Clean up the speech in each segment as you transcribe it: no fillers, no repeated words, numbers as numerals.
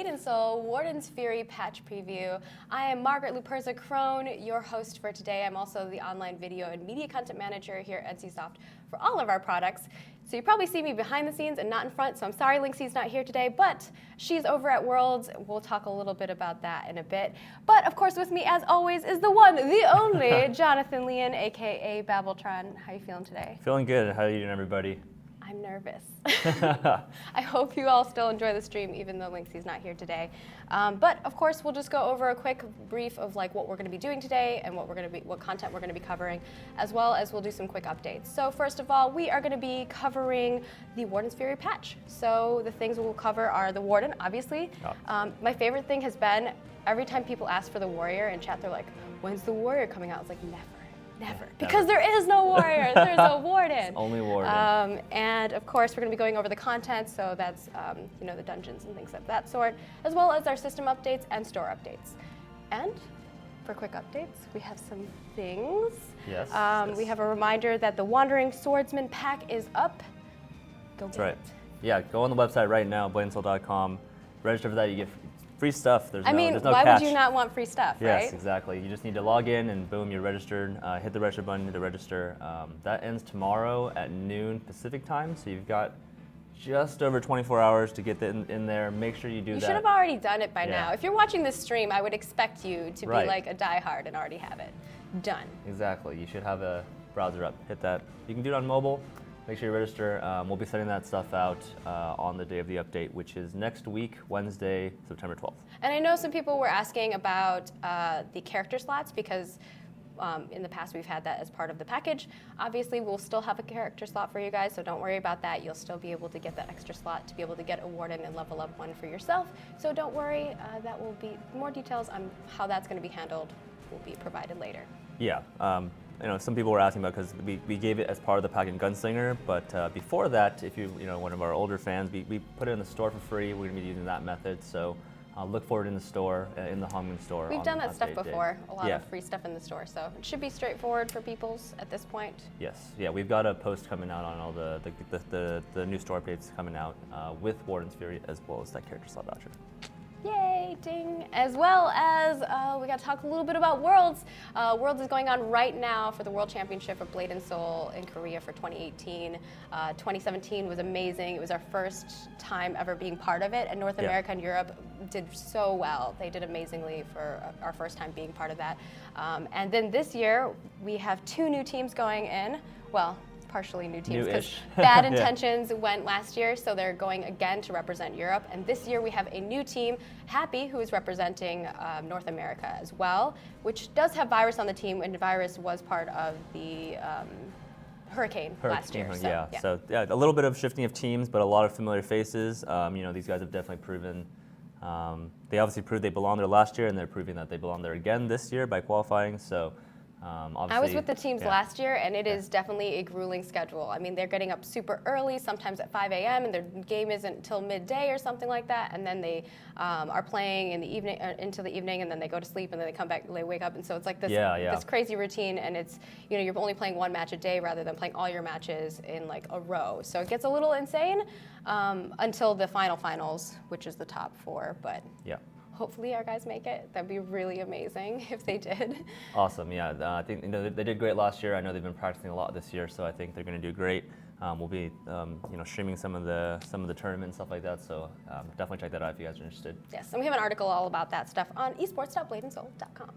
Blade and Soul Warden's Fury patch preview. I am Margaret Luperza Crone, your host for today. I'm also the online video and media content manager here at NCSoft for all of our products. So you probably see me behind the scenes and not in front, so I'm sorry Linksay's not here today, but she's over at Worlds. We'll talk a little bit about that in a bit. But of course with me, as always, is the one, the only, Jonathan Leon, aka Babbletron. How are you feeling today? Feeling good. How are you doing, everybody? I'm nervous. I hope you all still enjoy the stream, even though Linksay's not here today. But of course, we'll just go over a quick brief of like what we're going to be doing today and what content we're going to be covering, as well as we'll do some quick updates. So first of all, we are going to be covering the Warden's Fury patch. So the things we'll cover are the Warden, obviously. My favorite thing has been every time people ask for the Warrior in chat, they're like, "When's the Warrior coming out?" It's like never. Never. Because there is no warrior, there's a warden. It's only warden. And of course, we're going to be going over the content, so that's the dungeons and things of that sort, as well as our system updates and store updates. And for quick updates, we have some things. Yes. We have a reminder that the Wandering Swordsman pack is up. Go That's get right. it. Yeah, go on the website right now, bladeandsoul.com. Register for that. You get free stuff. There's no why catch. would you not want free stuff, right? Yes, exactly. You just need to log in and boom, you're registered. Hit the register button to register. That ends tomorrow at noon Pacific time, so you've got just over 24 hours to get in there. Make sure you do that. You should have already done it by now. If you're watching this stream, I would expect you to be like a diehard and already have it done. Exactly. You should have a browser up. Hit that. You can do it on mobile. Make sure you register. We'll be sending that stuff out on the day of the update, which is next week, Wednesday, September 12th. And I know some people were asking about the character slots because in the past we've had that as part of the package. Obviously, we'll still have a character slot for you guys, so don't worry about that. You'll still be able to get that extra slot to be able to get a Warden and level up one for yourself. So don't worry, that will be more details on how that's going to be handled will be provided later. Yeah. Some people were asking about because we gave it as part of the pack in Gunslinger, but before that, if you one of our older fans, we put it in the store for free. We're going to be using that method, so look for it in the store, in the Hongmen store. We've done that stuff before, a lot of free stuff in the store, so it should be straightforward for peoples at this point. Yes, yeah, we've got a post coming out on all the new store updates coming out with Warden's Fury as well as that character slot voucher. Yay, ding. As well as we got to talk a little bit about Worlds. Worlds is going on right now for the World Championship of Blade and Soul in Korea for 2018. 2017 was amazing. It was our first time ever being part of it, and North America and Europe did so well. They did amazingly for our first time being part of that. And then this year, we have 2 new teams going in. Well, partially new teams because Bad Intentions went last year, so they're going again to represent Europe. And this year we have a new team, Happy, who is representing North America as well, which does have Virus on the team, and Virus was part of the Hurricane last year. So a little bit of shifting of teams, but a lot of familiar faces. These guys have definitely proven. They obviously proved they belonged there last year, and they're proving that they belong there again this year by qualifying. So. I was with the teams last year, and it is definitely a grueling schedule. I mean, they're getting up super early, sometimes at 5 a.m., and their game isn't until midday or something like that. And then they are playing in the evening, into the evening, and then they go to sleep, and then they come back, they wake up, and so it's like this this crazy routine. And it's you're only playing one match a day rather than playing all your matches in like a row. So it gets a little insane until the finals, which is the top 4. But hopefully our guys make it. That'd be really amazing if they did. Awesome, yeah. I think they did great last year. I know they've been practicing a lot this year, so I think they're going to do great. We'll be streaming some of the tournament and stuff like that. So definitely check that out if you guys are interested. Yes, and we have an article all about that stuff on esports.bladeandsoul.com.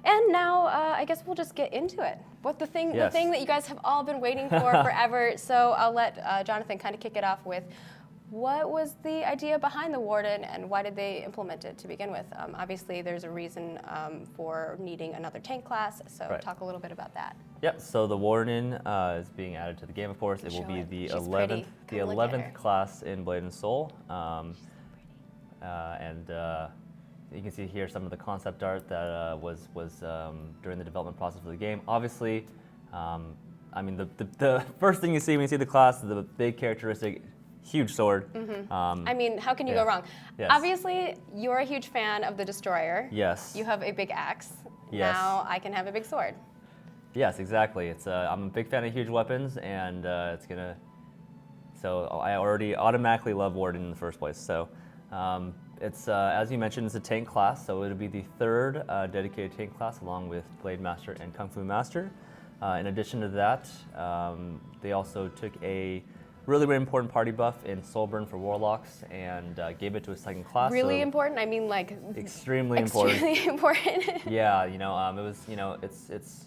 And now I guess we'll just get into it. The thing that you guys have all been waiting for forever. So I'll let Jonathan kind of kick it off with. What was the idea behind the Warden, and why did they implement it to begin with? Obviously, there's a reason for needing another tank class, so talk a little bit about that. Yep, so the Warden is being added to the game, of course. It will be the 11th class in Blade and Soul. You can see here some of the concept art that was during the development process of the game. Obviously, the first thing you see when you see the class is the big characteristic. Huge sword. Mm-hmm. How can you go wrong? Yes. Obviously, you're a huge fan of the Destroyer. Yes. You have a big axe. Yes. Now I can have a big sword. Yes, exactly. I'm a big fan of huge weapons, and So I already automatically love Warden in the first place. So It's as you mentioned, it's a tank class, so it'll be the third dedicated tank class, along with Blade Master and Kung Fu Master. In addition to that, they also took a really, really important party buff in Soulburn for Warlocks and gave it to a second class. Really so important? I mean, like extremely important. Extremely important. Yeah, it was, it's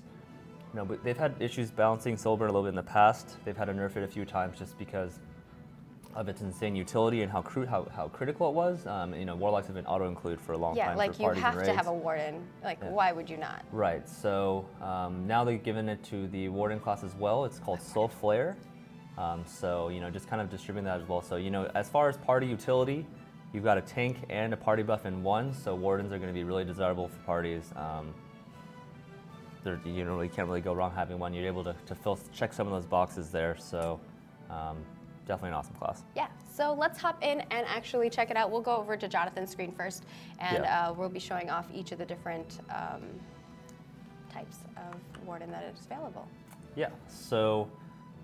but they've had issues balancing Soulburn a little bit in the past. They've had to nerf it a few times just because of its insane utility and how critical it was. Warlocks have been auto-include for a long time. Yeah, like for you parties have and to raids. have a Warden. Like, why would you not? Right, so now they've given it to the Warden class as well. It's called Soul Flare. Just kind of distributing that as well. So, as far as party utility, you've got a tank and a party buff in one, so Wardens are going to be really desirable for parties. You really can't really go wrong having one. You're able to check some of those boxes there, so definitely an awesome class. Yeah, so let's hop in and actually check it out. We'll go over to Jonathan's screen first, and we'll be showing off each of the different types of Warden that is available. Yeah, so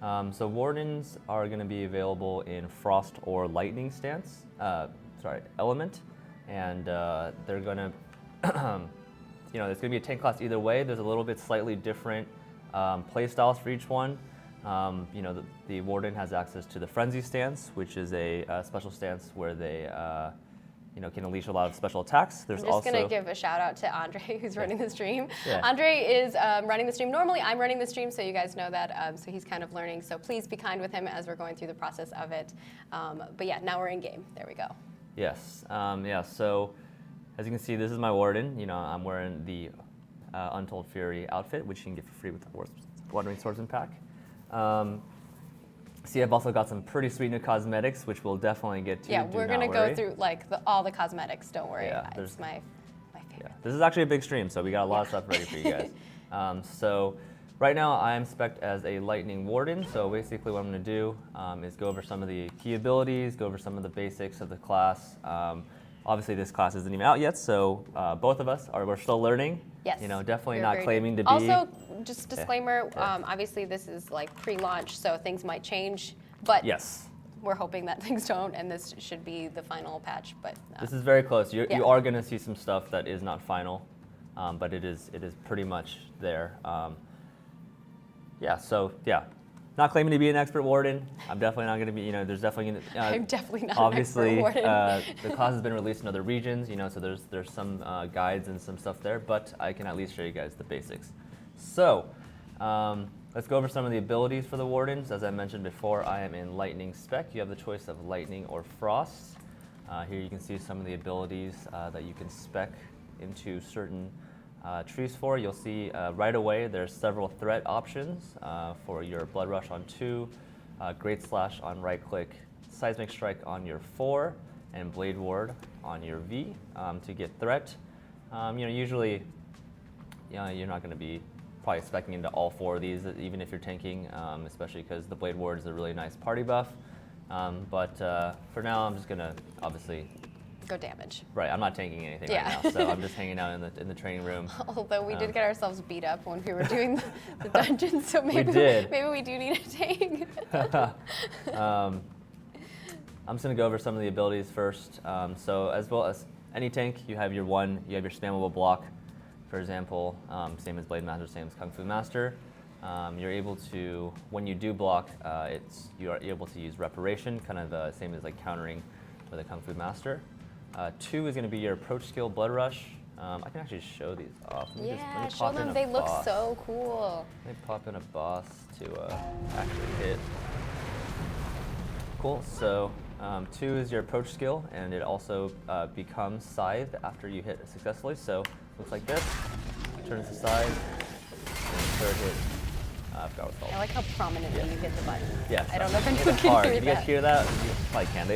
Wardens are going to be available in Frost or Lightning stance, element, and they're going to, it's going to be a tank class either way. There's a little bit slightly different play styles for each one. The Warden has access to the Frenzy stance, which is a special stance where they can unleash a lot of special attacks. I'm just going to give a shout out to Andre, who's running the stream. Yeah. Andre is running the stream. Normally I'm running the stream, so you guys know that, so he's kind of learning. So please be kind with him as we're going through the process of it. But yeah, now we're in game. There we go. Yes. So as you can see, this is my Warden. I'm wearing the Untold Fury outfit, which you can get for free with the Wandering Swordsman pack. See, I've also got some pretty sweet new cosmetics, which we'll definitely get to. Yeah, we're going to go through like all the cosmetics. Don't worry. Yeah, it's my favorite. Yeah. This is actually a big stream, so we got a lot of stuff ready for you guys. So right now I am spec'd as a Lightning Warden. So basically what I'm going to do is go over some of the key abilities, go over some of the basics of the class. Obviously this class isn't even out yet, so both of us we're still learning. Yes. Definitely not claiming to be. Also, just disclaimer, obviously this is like pre-launch, so things might change, but yes, we're hoping that things don't, and this should be the final patch. But this is very close. You are going to see some stuff that is not final, but it is pretty much there. Not claiming to be an expert Warden. I'm definitely not going to be. There's definitely going to. I'm definitely not obviously, an expert Warden. The class has been released in other regions. So there's some guides and some stuff there, but I can at least show you guys the basics. So let's go over some of the abilities for the Wardens. As I mentioned before, I am in Lightning spec. You have the choice of Lightning or Frost. Here you can see some of the abilities that you can spec into certain trees for. You'll see right away there's several threat options for your Blood Rush on 2, Great Slash on right click, Seismic Strike on your 4, and Blade Ward on your V to get threat. Usually you're not going to be probably speccing into all 4 of these, even if you're tanking, especially because the Blade Ward is a really nice party buff. But for now, I'm just going to obviously go damage. Right, I'm not tanking anything right now, so I'm just hanging out in the training room. Although we did get ourselves beat up when we were doing the dungeon, so maybe we do need a tank. I'm just gonna go over some of the abilities first. So as well as any tank, you have your spammable block. For example, same as Blade Master, same as Kung Fu Master. You're able to, when you do block, you are able to use Reparation, kind of same as like countering with a Kung Fu Master. 2 is going to be your approach skill, Blood Rush. I can actually show these off. Let me show them. They look so cool. Let me pop in a boss to actually hit. Cool. So 2 is your approach skill, and it also becomes Scythe after you hit successfully. So looks like this. Turns to Scythe, and third hit. I forgot what it's called. I like how prominently you hit the button. Yes. I don't know if anyone can hear that. You guys hear that? You probably can.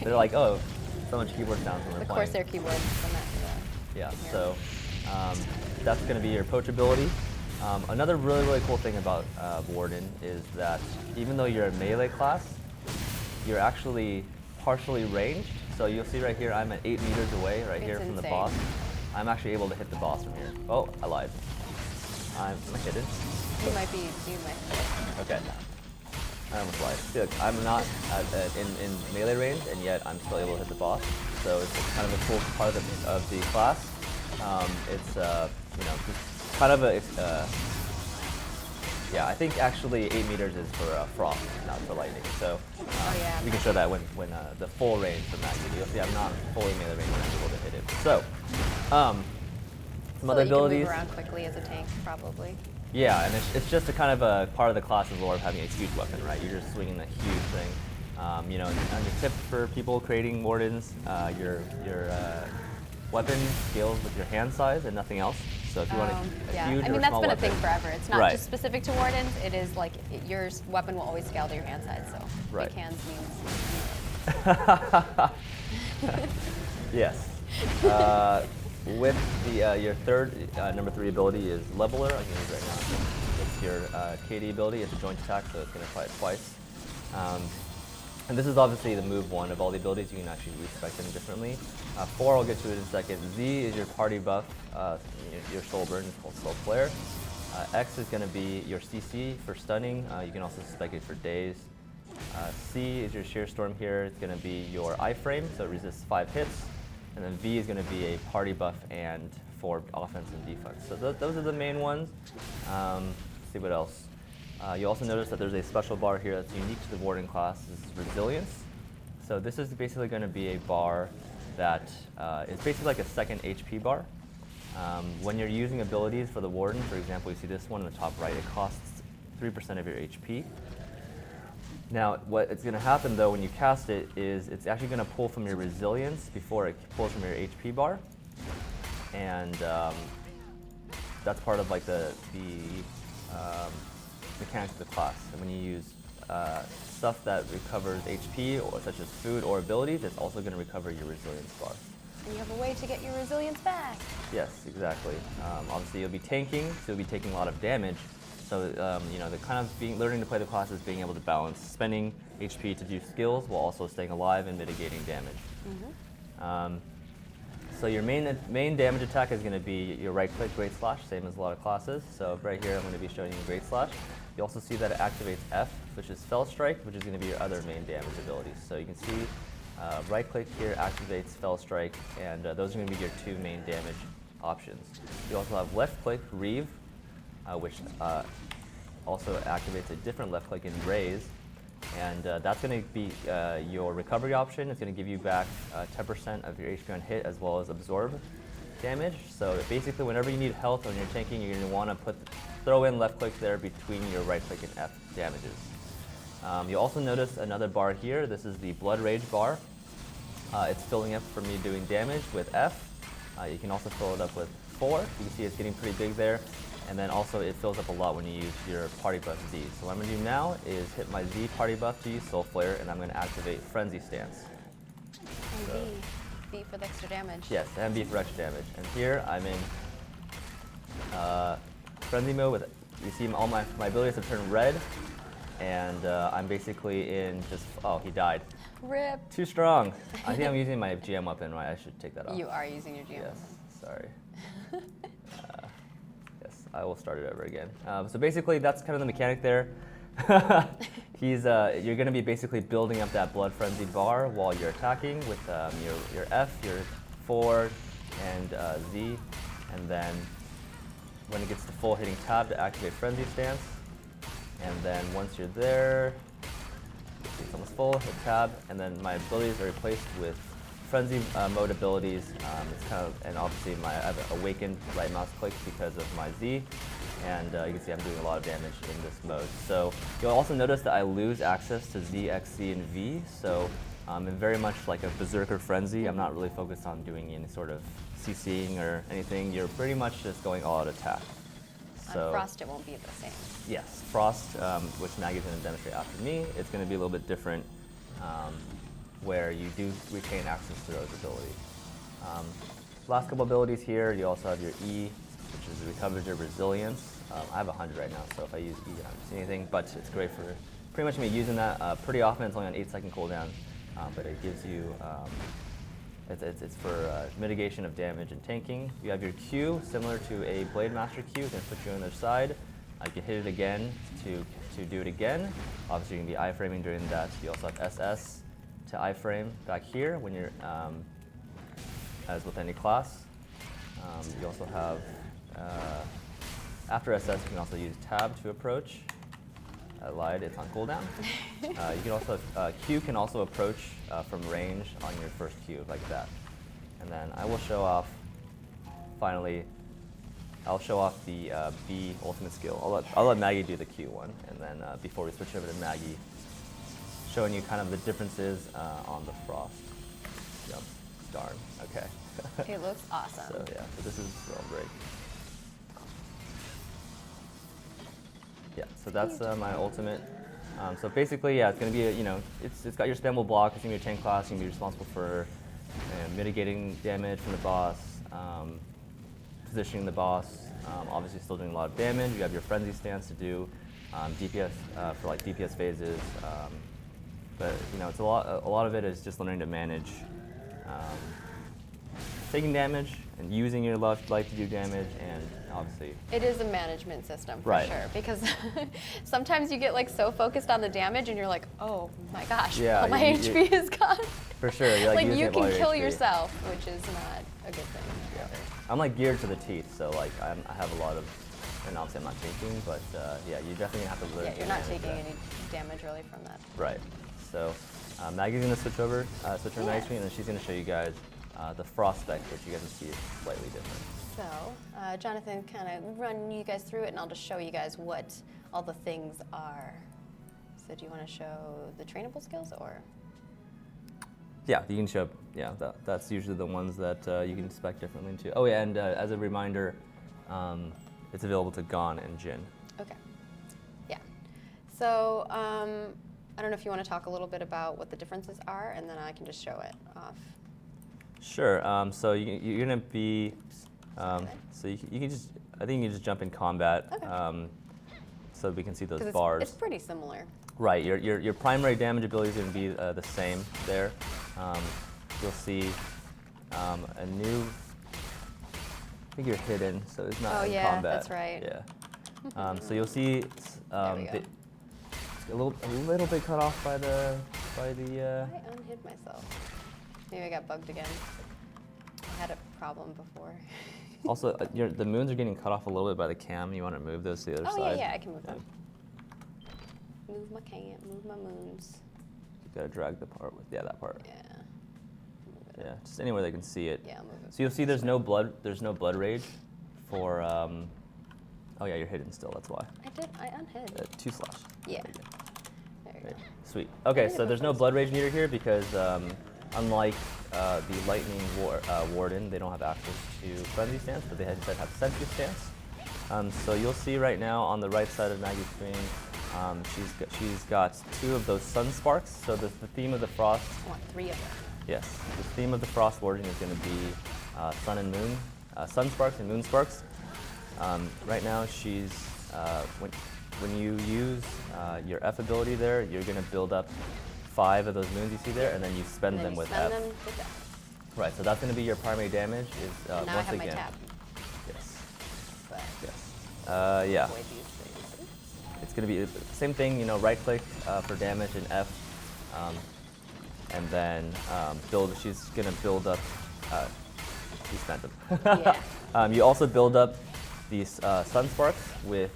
They're like, oh, so much keyboard sounds when they're playing. Of course, their keyboard. Yeah. So that's going to be your approach ability. Another really, really cool thing about Warden is that even though you're a melee class, you're actually partially ranged. So you'll see right here, I'm at 8 meters away here from the boss. I'm actually able to hit the boss from here. Oh, I lied. Am I hidden? You might be. Okay. I almost lied. See, look, I'm not in melee range, and yet I'm still able to hit the boss. So it's kind of a cool part of the class. It's you know, just kind of a yeah. I think actually 8 meters is for frost, not for lightning. So we can show that when the full range from that. You'll see I'm not fully melee range when I'm able to hit it. So some other abilities. You can move around quickly as a tank, probably. Yeah, and it's just a kind of a part of the class's lore of having a huge weapon, right? You're just swinging a huge thing. You know, and your tip for people creating wardens, your weapon scales with your hand size and nothing else. So if you want a huge I mean, or that's small been weapon, a thing forever. It's not just specific to wardens. It is like your weapon will always scale to your hand size. So big hands means. Yes. With the your third number 3 ability is Leveler. I can use it right now. It's your KD ability. It's a joint attack, so it's going to apply it twice. And this is obviously the move 1 of all the abilities. You can actually respec them differently. 4, I'll get to it in a second. Z is your party buff, your soul burn. It's called Soul Flare. X is going to be your CC for stunning. You can also spec it for daze. C is your sheer storm here. It's going to be your iframe, so it resists 5 hits. And then V is going to be a party buff and for offense and defense. So those are the main ones. Let's see what else. You also notice that there's a special bar here that's unique to the Warden class. This is Resilience. So this is basically going to be a bar that is basically like a second HP bar. When you're using abilities for the Warden, for example, you see this one in the top right, it costs 3% of your HP. Now, what is going to happen though when you cast it is it's actually going to pull from your resilience before it pulls from your HP bar, and that's part of like the mechanics of the class. And when you use stuff that recovers HP, or such as food or abilities, it's also going to recover your resilience bar. And you have a way to get your resilience back. Yes, exactly. Obviously, you'll be tanking, so you'll be taking a lot of damage. So you know, the kind of learning to play the class is being able to balance spending HP to do skills while also staying alive and mitigating damage. So your main damage attack is going to be your right-click Great Slash, same as a lot of classes. So right here, I'm going to be showing you Great Slash. You also see that it activates F, which is Fell Strike, which is going to be your other main damage abilities. So you can see right-click here activates Fell Strike, and those are going to be your 2 main damage options. You also have left-click Reave, which also activates a different left click in Raise, and that's going to be your recovery option. It's going to give you back 10% of your HP on hit as well as absorb damage. So basically, whenever you need health when you're tanking, you're going to want to throw in left click there between your right click and F damages. You'll also notice another bar here. This is the Blood Rage bar. It's filling up for me doing damage with F. You can also fill it up with 4. You can see it's getting pretty big there. And then also it fills up a lot when you use your party buff Z. So what I'm going to do now is hit my Z party buff to use Soul Flare, and I'm going to activate Frenzy Stance. And so, B for the extra damage. Yes, and B for extra damage. And here I'm in Frenzy Mode with, you see all my abilities have turned red, and I'm basically in just, oh, he died. RIP. Too strong. I think I'm using my GM weapon, right? I should take that off. You are using your GM. Yes, sorry. I will start it over again. So basically, that's kind of the mechanic there. You're going to be basically building up that blood frenzy bar while you're attacking with your F, your 4, and Z, and then when it gets to full, hitting tab to activate frenzy stance, and then once you're there, it's almost full, hit tab, and then my abilities are replaced with Frenzy mode abilities. It's kind of, and obviously I have awakened right mouse click because of my Z, and you can see I'm doing a lot of damage in this mode. So you'll also notice that I lose access to Z, X, C, and V. So I'm very much like a berserker frenzy. I'm not really focused on doing any sort of CCing or anything. You're pretty much just going all out attack. So on Frost, it won't be the same. Yes, Frost, which Maggie's going to demonstrate after me, it's going to be a little bit different. Where you do retain access to those abilities. Last couple abilities here, you also have your E, which is recovers your resilience. I have 100 right now, so if I use E, I don't see anything, but it's great for pretty much me using that pretty often. It's only on 8-second cooldown, but it gives you, it's for mitigation of damage and tanking. You have your Q, similar to a Blade Master Q, it's going to put you on their side. You can hit it again to to do it again. Obviously, you can be iframing during that. You also have SS to iframe back here when you're, as with any class. You also have, after SS, you can also use tab to approach. I lied, it's on cooldown. You can also, Q can also approach from range on your first Q, like that. And then I will show off, finally, I'll show off the B ultimate skill. I'll let Maggie do the Q one, and then before we switch over to Maggie, showing you kind of the differences on the frost. Yep, darn, okay. It looks awesome. So yeah, so this is Stormbringer. Yeah, so that's my ultimate. So basically, yeah, it's going to be, it's got your spammable block. It's going to be a tank class. You're going to be responsible for mitigating damage from the boss, positioning the boss. Obviously, still doing a lot of damage. You have your frenzy stance to do DPS for like DPS phases. But it's a lot of it is just learning to manage taking damage and using your left light to do damage, and obviously it is a management system for right. sure, because sometimes you get like so focused on the damage and you're like, oh my gosh, yeah, all my HP is gone. For sure, you're like you can kill HP. yourself, which is not a good thing. Yeah. I'm like geared to the teeth, so like I have a lot of, and obviously I'm not taking, but yeah, you definitely have to learn. Yeah, you're not taking any damage really from that. Right. So Maggie's gonna switch over, switch her Night Screen, and then she's gonna show you guys the frost spec, which you guys can see is slightly different. So Jonathan, kind of run you guys through it, and I'll just show you guys what all the things are. So do you want to show the trainable skills, or? Yeah, you can show. Yeah, that's usually the ones that you can spec differently too. Oh yeah, and as a reminder, it's available to Gon and Jin. Okay. Yeah. So I don't know if you want to talk a little bit about what the differences are, and then I can just show it off. Sure. So you're gonna be. So you can just. I think you can just jump in combat. Okay. So we can see those it's, bars. It's pretty similar. Right. Your primary damage ability is going to be the same there. You'll see a new. I think you're hidden, so it's not in yeah, combat. that's right. Yeah. So you'll see it's a little bit cut off by the. I unhid myself. Maybe I got bugged again. I had a problem before. Also, the moons are getting cut off a little bit by the cam. You want to move those to the other side? Oh yeah, I can move them. Move my cam, move my moons. You gotta drag the part with that part. Yeah. Yeah, just anywhere they can see it. Yeah, I'll move it. So you'll see there's no blood rage for. Oh yeah, you're hidden still. That's why. I unhid. 2/. Yeah. There you go. Sweet. Okay, so there's no blood rage meter here because unlike the Lightning Warden, they don't have access to Frenzy Stance, but they instead have Sentry Stance. So you'll see right now on the right side of Maggie's screen, she's got 2 of those Sun Sparks. So the theme of the Frost. I want 3 of them. Yes, the theme of the Frost Warden is going to be Sun and Moon, Sun Sparks and Moon Sparks. Right now, she's when you use your F ability there, you're going to build up 5 of those moons you see there, and then you spend them with F. Right, so that's going to be your primary damage. Is now once I have again. my tab. Yes. But Yes. Yeah. avoid these things. It's going to be the same thing. Right click for damage and F, and then build. She's going to build up. She spent them. Yeah. You also build up these Sun Sparks with.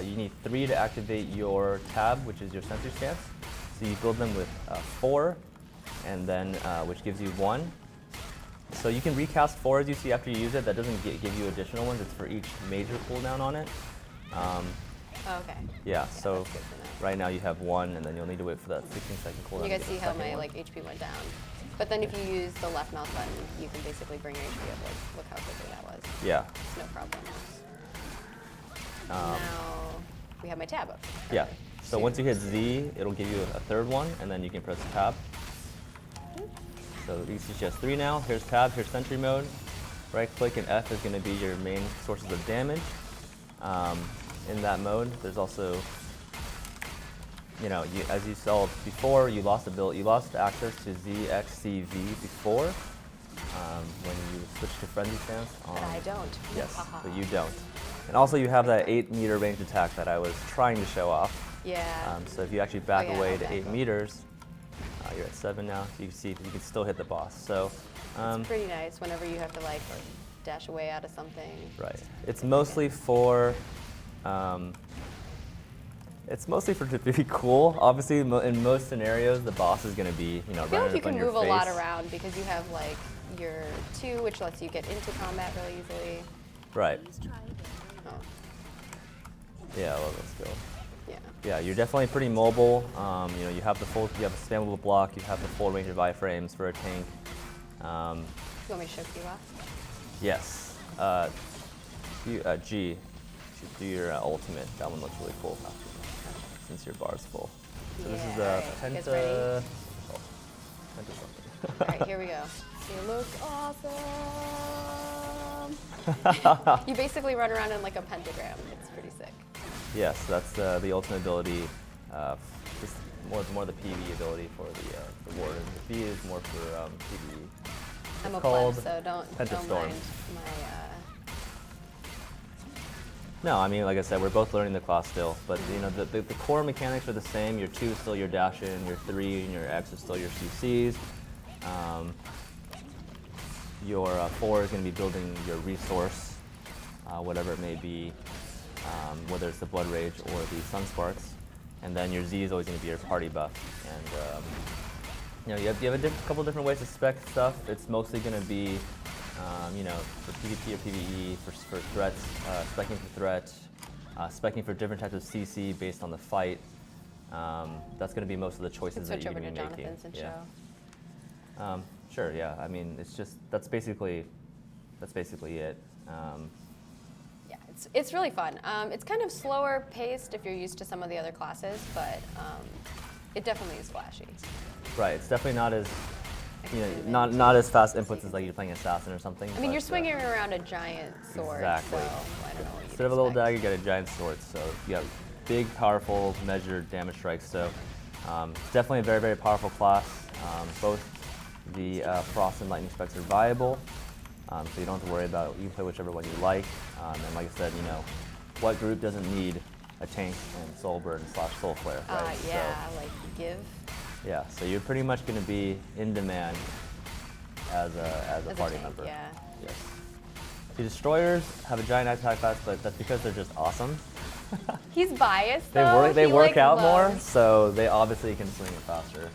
You need 3 to activate your tab, which is your Sentry Stance. So you build them with 4, and then which gives you 1. So you can recast 4 as you see after you use it. That doesn't give you additional ones. It's for each major cooldown on it. Okay. Yeah. So that's good to know. right now you have 1, and then you'll need to wait for that 16-second cooldown. You guys to see get the how second my one. HP went down. But then if you use the left mouse button, you can basically bring your HP up. Like, look how quickly that was. Yeah. It's no problem. Now we have my tab up. Yeah. So once you hit Z, it'll give you a 3rd one, and then you can press tab. So you see she has 3 now. Here's tab, here's Sentry Mode. Right click and F is going to be your main sources of damage. In that mode, there's also, as you saw before, you lost access to ZXCV before when you switch to Frenzy Stance. But I don't. Yes, but you don't. And also you have that 8-meter range attack that I was trying to show off. Yeah. So if you actually back yeah, away I'll to back 8 up. meters, you're at 7 now. So you can see you can still hit the boss. So It's pretty nice whenever you have to like dash away out of something. right. It's mostly for to be cool. Obviously, in most scenarios, the boss is going to be, I feel running like you up on can your move face. a lot around because you have like your 2, which lets you get into combat really easily. Right. Oh, Yeah, I love this skill. yeah. Yeah, you're definitely pretty mobile. You have a spammable block. You have the full range of iframes for a tank. You want me to show you off? Yes. G. Should do your ultimate. That one looks really cool. Since your bar's full. So this is alright, you guys ready? Penta. Oh, Penta something. All right, here we go. You look awesome. You basically run around in like a pentagram. It's pretty sick. Yes, that's the ultimate ability. Just more the PvE ability for the Warden. The V is more for PvE. I'm It's a called pleb, so don't Pentastorm. mind my. No, I mean, like I said, we're both learning the class still, but the core mechanics are the same. Your 2 is still your dash in, your 3 and your X is still your CCs. Your 4 is going to be building your resource, whatever it may be, whether it's the Blood Rage or the Sun Sparks. And then your Z is always going to be your party buff. And you have a couple different ways to spec stuff. It's mostly going to be for PvP or PvE, for threats, specking for threat, specking for different types of CC based on the fight. That's going to be most of the choices that you're Switch over going to to be making. Jonathan's and show. Sure, yeah. I mean, that's basically it. Yeah, it's really fun. It's kind of slower paced if you're used to some of the other classes, but it definitely is flashy. Right. It's definitely not as Not not as fast inputs as like you're playing Assassin or something. I mean, you're swinging around a giant sword, Exactly. so I don't know what you'd Instead of a little expect. dagger, you got a giant sword. So you have big, powerful, measured damage strikes. So it's definitely a very, very powerful class. Both the Frost and Lightning specs are viable, so you don't have to worry about. You can play whichever one you like. And like I said, what group doesn't need a tank and Soul Burn / Soul Flare, right? Yeah, like give. Yeah, so you're pretty much going to be in demand as a party tank, member. yeah. Yes. The destroyers have a giant attack class, but that's because they're just awesome. He's biased, They though. work. They He, work like, out more, loves- so they obviously can swing it faster.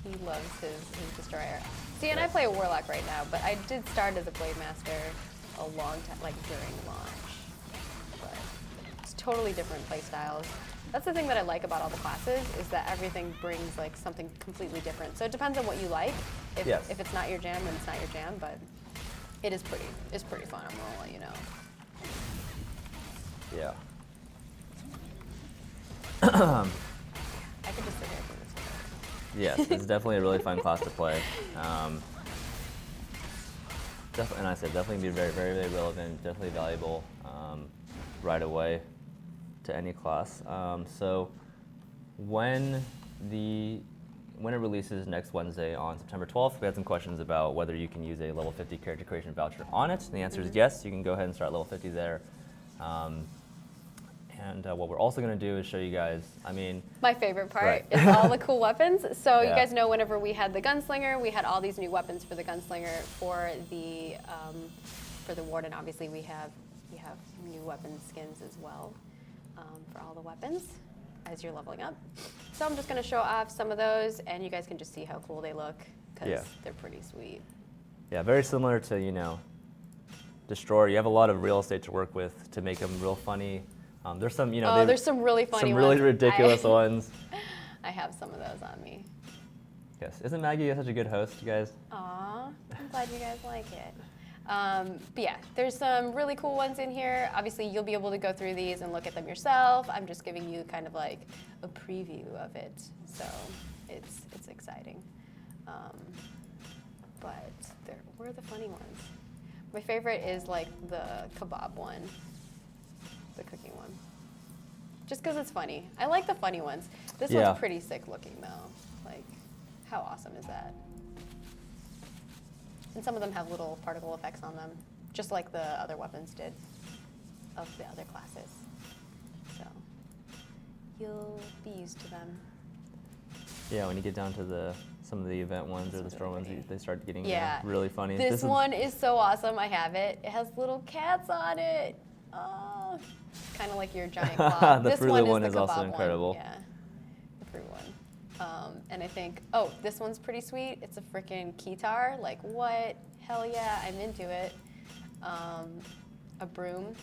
He loves his destroyer. See, and I play a warlock right now, but I did start as a blade master a long time, like during launch. But it's totally different play styles. That's the thing that I like about all the classes is that everything brings like something completely different. So it depends on what you like. If it's not your jam, then it's not your jam. But it's pretty fun. I'm gonna let you know. Yeah. I could just sit here and do this. Yes, it's definitely a really fun class to play. And I said definitely be very, very, very relevant, definitely valuable right away to any class. So when it releases next Wednesday on September 12th, we had some questions about whether you can use a level 50 character creation voucher on it. And the answer is yes, you can go ahead and start level 50 there. And what we're also going to do is show you guys, My favorite part Right. is all the cool weapons. So you Yeah. guys know whenever we had the gunslinger, we had all these new weapons for the gunslinger. For the warden, obviously we have new weapon skins as well for all the weapons as you're leveling up. So I'm just going to show off some of those, and you guys can just see how cool they look because Yeah. they're pretty sweet. Yeah, very similar to, Destroyer. You have a lot of real estate to work with to make them real funny. There's some, There's some really funny some ones. really ridiculous ones. I have some of those on me. Yes, isn't Maggie such a good host, you guys? Aw, I'm glad you guys like it. But yeah, there's some really cool ones in here. Obviously, you'll be able to go through these and look at them yourself. I'm just giving you kind of like a preview of it, so it's exciting. But where are the funny ones? My favorite is like the kebab one, the cooking one. Just because it's funny. I like the funny ones. This Yeah. one's pretty sick looking though. Like, how awesome is that? And some of them have little particle effects on them, just like the other weapons did. of the other classes. So you'll be used to them. Yeah, when you get down to some of the event ones or the store ones, they start getting really funny. This one is so awesome. I have it. It has little cats on it. Oh, kind of like your giant claw. The this fruit one the is also kebab incredible. One. Yeah, the fruit one. And I think, this one's pretty sweet. It's a freaking keytar. Like, what? Hell yeah, I'm into it. A broom,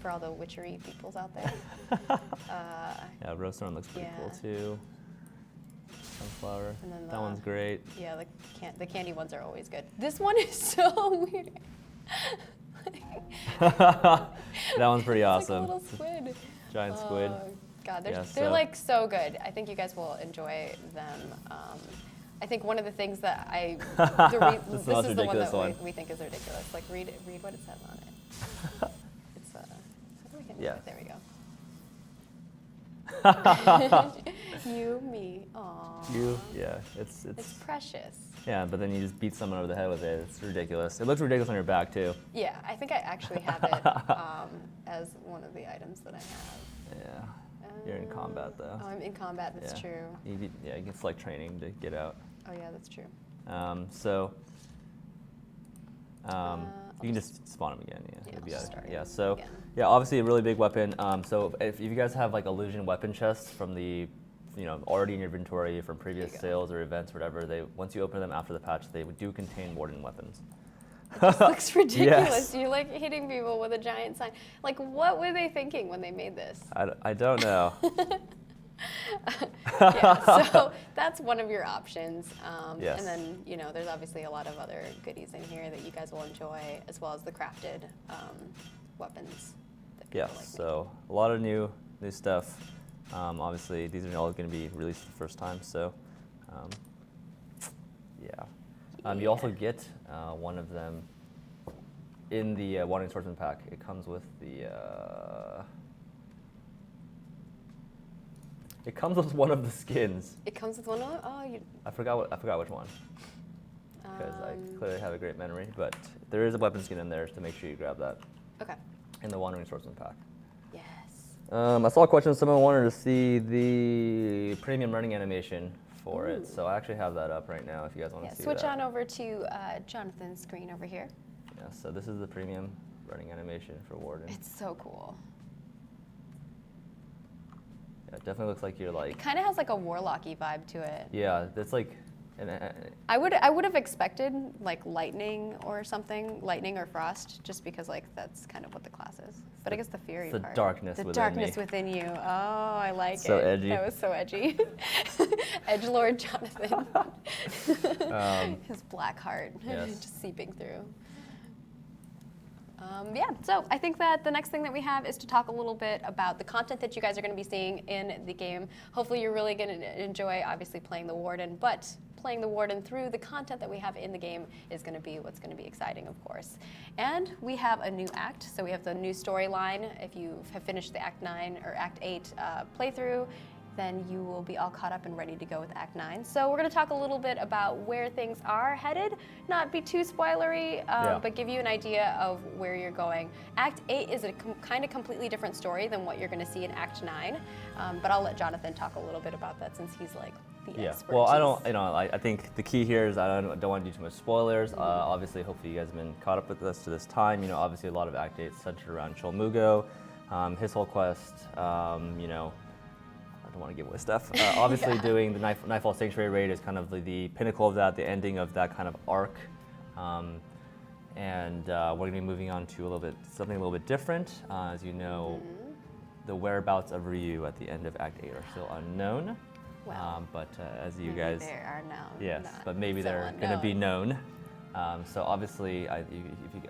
for all the witchery peoples out there. Yeah, Roasthorn looks pretty cool too. Sunflower. And then that one's great. Yeah, the candy ones are always good. This one is so weird. That one's pretty awesome. Like a little squid. Giant squid. Oh, God, they're like so good. I think you guys will enjoy them. I think one of the things that this is the one that we think is ridiculous. Like, read what it says on it. It's how do we get it? There we go. You, me, aww. It's precious. Yeah, but then you just beat someone over the head with it. It's ridiculous. It looks ridiculous on your back too. Yeah, I think I actually have it as one of the items that I have. Yeah. You're in combat though. Oh, I'm in combat. That's true. You can select training to get out. Oh yeah, that's true. You can just spawn them again. Yeah. Yeah, obviously a really big weapon. So if you guys have like illusion weapon chests from the, already in your inventory from previous sales or events, or whatever, once you open them after the patch, they do contain Warden weapons. It just looks ridiculous. Yes. You're like hitting people with a giant sign. Like, what were they thinking when they made this? I don't know. So that's one of your options. Yes. And then, there's obviously a lot of other goodies in here that you guys will enjoy, as well as the crafted weapons. That people like so a lot of new stuff. Obviously, these are all going to be released for the first time, so you also get one of them in the Wandering Swordsman pack. It comes with the it comes with one of the skins. It comes with one of I forgot which one, because I clearly have a great memory. But there is a weapon skin in there, to make sure you grab that. Okay. In the Wandering Swordsman pack. Yes. I saw a question. Someone wanted to see the premium running animation for it, so I actually have that up right now. If you guys want to see switch that. on over to Jonathan's screen over here. Yeah. So this is the premium running animation for Warden. It's so cool. Yeah, it definitely looks like you're like. It kind of has like a warlocky vibe to it. Yeah, that's like. I would have expected like lightning or frost, just because like that's kind of what the class is. But I guess the fury part. The darkness within you. Oh, I like it. So edgy. That was so edgy. Edgelord Jonathan. His black heart just seeping through. So I think that the next thing that we have is to talk a little bit about the content that you guys are going to be seeing in the game. Hopefully you're really going to enjoy, obviously, playing the Warden, but playing the Warden through the content that we have in the game is going to be what's going to be exciting, of course. And we have a new act, so we have the new storyline. If you have finished the Act 9 or Act 8 playthrough, then you will be all caught up and ready to go with Act 9. So we're going to talk a little bit about where things are headed, not be too spoilery, but give you an idea of where you're going. Act 8 is a kind of completely different story than what you're going to see in Act 9, but I'll let Jonathan talk a little bit about that, since he's like the expert. Well, I think the key here is I don't want to do too much spoilers. Obviously, hopefully you guys have been caught up with us to this time. Obviously a lot of Act 8 centered around Cholmugo, his whole quest, I don't want to give away stuff. Obviously, doing the Nightfall Sanctuary raid is kind of the pinnacle of that, the ending of that kind of arc. And we're going to be moving on to something a little bit different. As you know, the whereabouts of Ryu at the end of Act 8 are still unknown. Well, but as you guys, they are known. Yes, but maybe they're going to be known. So obviously, if you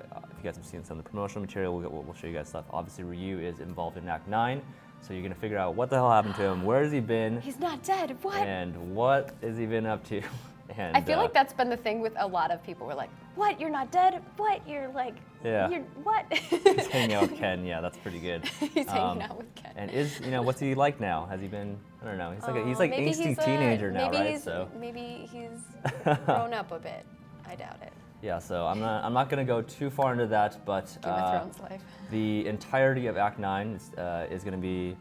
guys have seen some of the promotional material, we'll show you guys stuff. Obviously, Ryu is involved in Act 9. So you're going to figure out what the hell happened to him, where has he been? He's not dead, what? And what has he been up to? And I feel like that's been the thing with a lot of people. We're like, what, you're not dead? What, you're like, you're, what? He's hanging out with Ken, that's pretty good. He's hanging out with Ken. And what's he like now? Has he been, I don't know, he's like angsty teenager now, right? Maybe he's grown up a bit. I doubt it. Yeah, so I'm not going to go too far into that, but Game of Thrones life. the entirety of Act 9 is going to be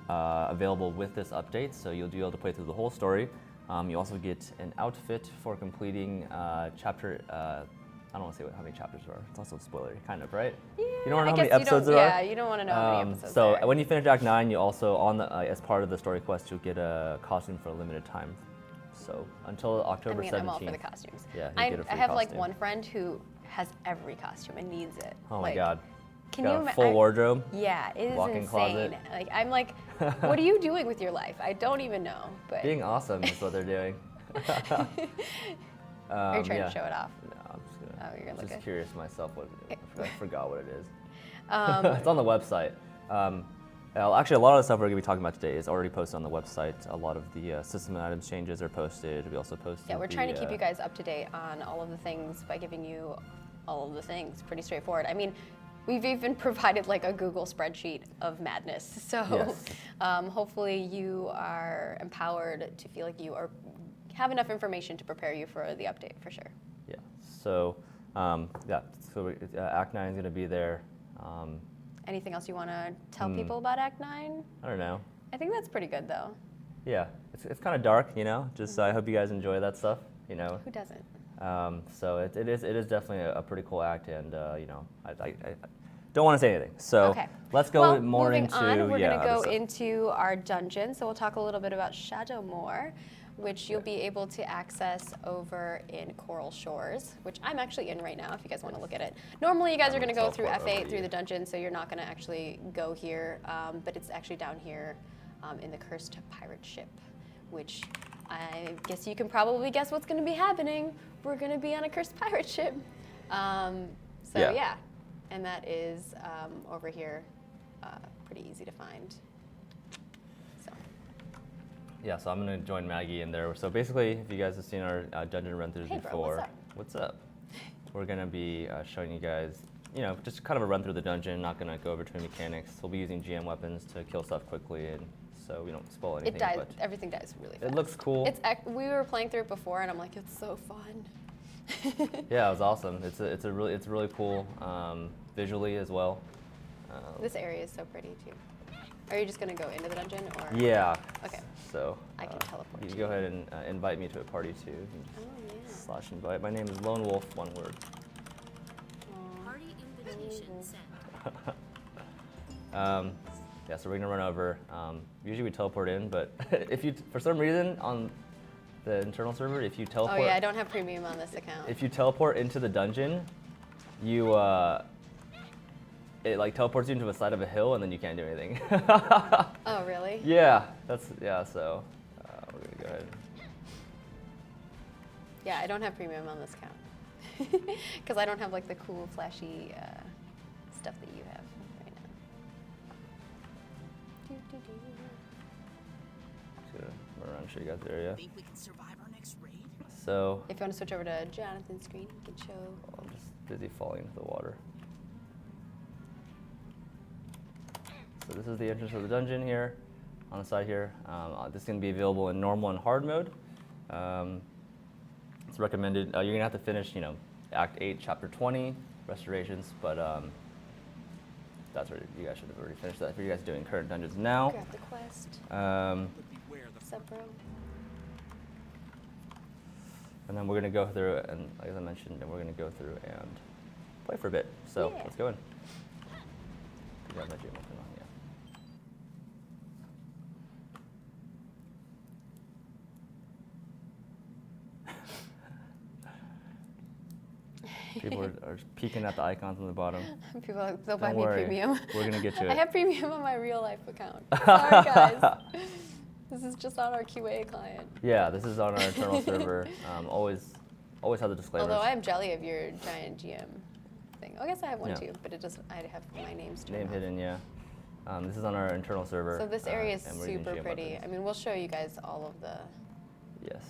available with this update, so you'll be able to play through the whole story. You also get an outfit for completing chapter. I don't want to say how many chapters there are. It's also a spoiler, kind of, right? Yeah, you don't want to know how many I guess episodes there are. Yeah, you don't want to know how many episodes So there are. when you finish Act 9, you also as part of the story quest, you'll get a costume for a limited time. So until October 17th. I'm all for the costumes. Yeah, I get a free have like costume. one friend who has every costume and needs it. Oh like, my God. Can Got you a full wardrobe. Yeah, it is walk-in insane. closet. Like I'm like, what are you doing with your life? I don't even know. But Being awesome is what they're doing. are you trying to show it off? No, I'm just gonna. Oh, you're gonna look just it. curious myself. I forgot what it is. It's on the website. Actually, a lot of the stuff we're going to be talking about today is already posted on the website. A lot of the system and items changes are posted. We also posted. Yeah, we're trying to keep you guys up to date on all of the things by giving you all of the things. Pretty straightforward. I mean, we've even provided like a Google spreadsheet of madness. So Yes. hopefully you are empowered to feel like you have enough information to prepare you for the update for sure. Yeah. So Act 9 is going to be there. Anything else you want to tell people about Act 9? I don't know. I think that's pretty good though. Yeah, it's kind of dark, you know. Just I hope you guys enjoy that stuff, you know. Who doesn't? So it is definitely a pretty cool act, and you know, I don't want to say anything. So Okay. let's go Well, more moving into on, we're going to other go stuff. into our dungeon. So we'll talk a little bit about Shadowmoor, which you'll be able to access over in Coral Shores, which I'm actually in right now if you guys want to look at it. Normally you guys are going to go through teleport over F8 to through you. the dungeon, so you're not going to actually go here, but it's actually down here in the Cursed Pirate Ship, which I guess you can probably guess what's going to be happening. We're going to be on a Cursed Pirate Ship. Yeah, and that is over here, pretty easy to find. Yeah, so I'm gonna join Maggie in there. So basically, if you guys have seen our dungeon run-throughs Hey, bro, before, what's up? We're gonna be showing you guys, you know, just kind of a run through the dungeon. Not gonna go over too many mechanics. We'll be using GM weapons to kill stuff quickly, and so we don't spoil anything. It dies. But Everything dies really fast. it looks cool. We were playing through it before, and I'm like, it's so fun. Yeah, it was awesome. It's really cool visually as well. This area is so pretty too. Are you just gonna go into the dungeon, or? Yeah. Okay. So I can teleport you to can go ahead and invite me to a party too. You can Oh just yeah. /invite. My name is Lone Wolf, one word. Party invitation sent. Yeah, so we're gonna run over. Usually we teleport in, but if you, for some reason on the internal server, if you teleport, Oh yeah, I don't have premium on this account. if you teleport into the dungeon, you it like teleports you into the side of a hill, and then you can't do anything. Oh really? Yeah, So we're gonna go ahead. Yeah, I don't have premium on this account because I don't have like the cool, flashy stuff that you have right now. Just gonna run around and show you guys the area. Think we can survive our next raid? So If you want to switch over to Jonathan's screen, you can show. I'm just busy falling into the water. So this is the entrance of the dungeon here, on the side here. This is going to be available in normal and hard mode. It's recommended. You're going to have to finish, you know, Act 8, Chapter 20, Restorations, but that's where you guys should have already finished that. If you guys are doing current dungeons now. Grab the quest. What's up, bro? And then we're going to go through, and as I mentioned, we're going to go through and play for a bit. So Yeah. let's go in. You got that GM open on, yeah. People are peeking at the icons on the bottom. People are like, they'll buy Don't me worry, premium. we're gonna get to I it. have premium on my real life account. Sorry, guys. This is just on our QA client. Yeah, this is on our internal server. Always have the disclaimers. Although I am jelly of your giant GM thing. Oh, I guess I have one Yeah. too, but it just I have my names turned Name off. hidden, yeah. This is on our internal server. So this area is and we're using super GM pretty. weapons. I mean, we'll show you guys all of the Yes.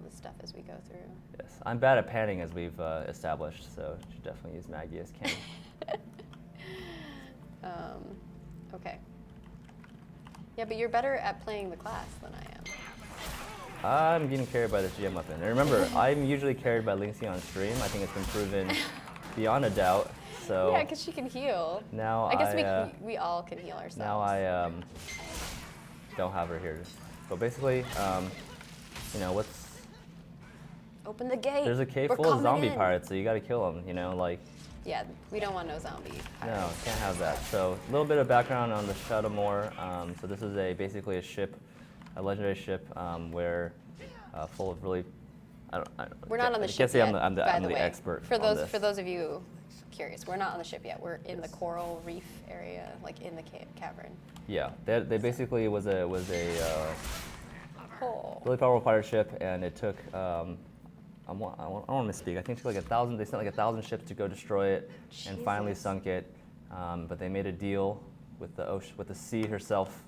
stuff as we go through. Yes. I'm bad at panning, as we've established, so you should definitely use Maggie as Ken. Okay. Yeah, but you're better at playing the class than I am. I'm getting carried by this GM weapon. And remember, I'm usually carried by Linksy on stream. I think it's been proven beyond a doubt. So Yeah, because she can heal. now I guess we all can heal ourselves. now I don't have her here. But basically, you know, Open the gate. there's a cave We're full of coming zombie in. pirates, so you got to kill them. You know, like. Yeah, we don't want no zombie No, pirates. can't have that. So a little bit of background on the Shadowmoor. So this is basically a ship, a legendary ship, where full of really. We're not on the I ship can't say yet, I'm by the the way. expert For on those this. for those of you curious, we're not on the ship yet. We're in the coral reef area, like in the cavern. Yeah, they basically was a Oh. really powerful pirate ship, and it took. I don't want to misspeak. I think it took like 1,000. They sent like 1,000 ships to go destroy it, and finally Jesus. sunk it. But they made a deal with the ocean, with the sea herself,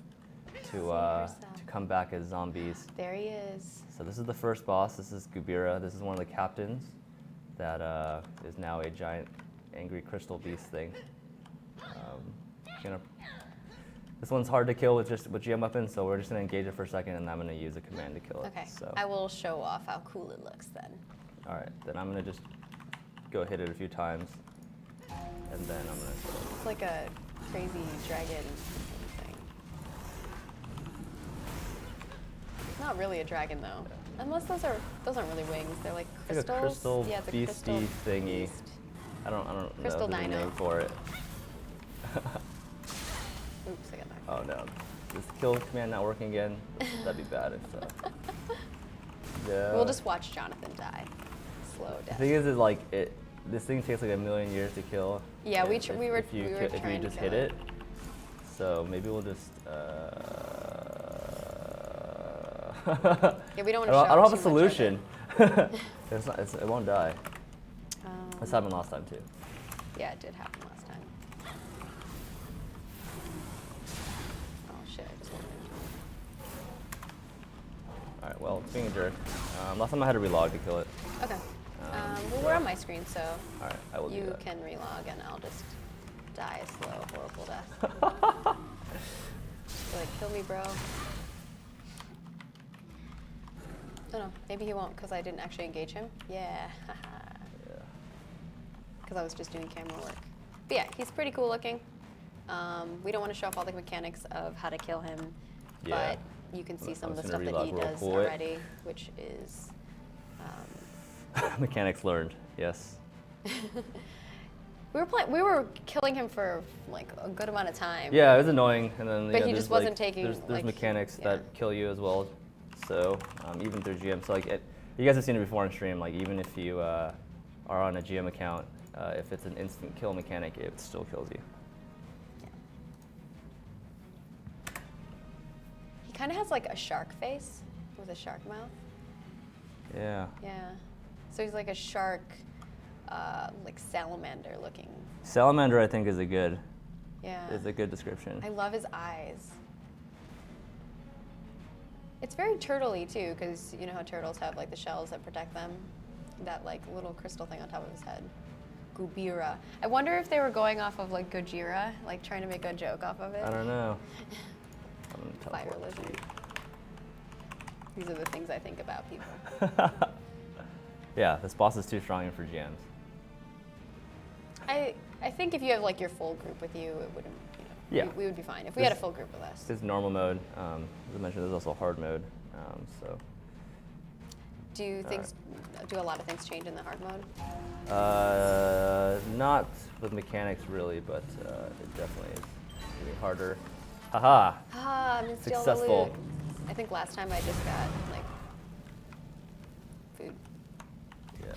to come back as zombies. There he is. So this is the first boss. This is Gubira. This is one of the captains that is now a giant, angry crystal beast thing. This one's hard to kill with GM weapons, so we're just gonna engage it for a second, and I'm gonna use a command to kill it. Okay. So, I will show off how cool it looks then. all right, then I'm gonna just go hit it a few times, and then I'm gonna. It's like a crazy dragon thing. Not really a dragon though. Unless those aren't really wings. They're like It's like crystals. a crystal Yeah, it's a beastie crystal thingy. beast. I don't Crystal know the dino. name for it. Oops, I got knocked. Oh no, is the kill command not working again? That'd be bad if so. Yeah. We'll just watch Jonathan die. Slow The death. thing is like this thing takes like 1,000,000 years to kill. Yeah, we if were you trying to just kill hit it. So maybe we'll just. Yeah, we don't want to. I don't have a solution. It won't die. This happened last time too. Yeah, it did happen last time. Oh shit! I just went All right. Well, being a jerk. Last time I had to relog to kill it. in. Okay. Well, we're on my screen, so All right. I will do you that. can relog, and I'll just die a slow, horrible death. Like, kill me, bro. Oh no, maybe he won't, because I didn't actually engage him. Yeah, Yeah. because I was just doing camera work. But yeah, he's pretty cool looking. We don't want to show off all the mechanics of how to kill him, Yeah. but you can see I'm some of the just stuff gonna that he relog real does quick. already, which is Mechanics learned. Yes. we were killing him for like a good amount of time. Yeah, it was annoying, and then But yeah, he there's, just wasn't like, taking, There's like, mechanics yeah. that kill you as well, so even through GM. So like, you guys have seen it before on stream. Like even if you are on a GM account, if it's an instant kill mechanic, it still kills you. He kind of has like a shark face with a shark mouth. Yeah. Yeah. So he's like a shark, like salamander looking. Salamander, I think, is a good description. I love his eyes. It's very turtle-y too, because you know how turtles have like the shells that protect them? That like little crystal thing on top of his head. Gubira. I wonder if they were going off of like Gojira, like trying to make a joke off of it. I don't know. I'm gonna Fire teleport lizard. These are the things I think about people. to you. Yeah, this boss is too strong even for GMs. I think if you have like your full group with you, it wouldn't. You know, Yeah. we would be fine if we had a full group with us. This is normal mode. As I mentioned, there's also hard mode. So. Do a lot of things change in the hard mode? Not with mechanics really, but it definitely is getting harder. Haha! Ah, I'm gonna steal the Successful. loot. I think last time I just got like food. Yeah.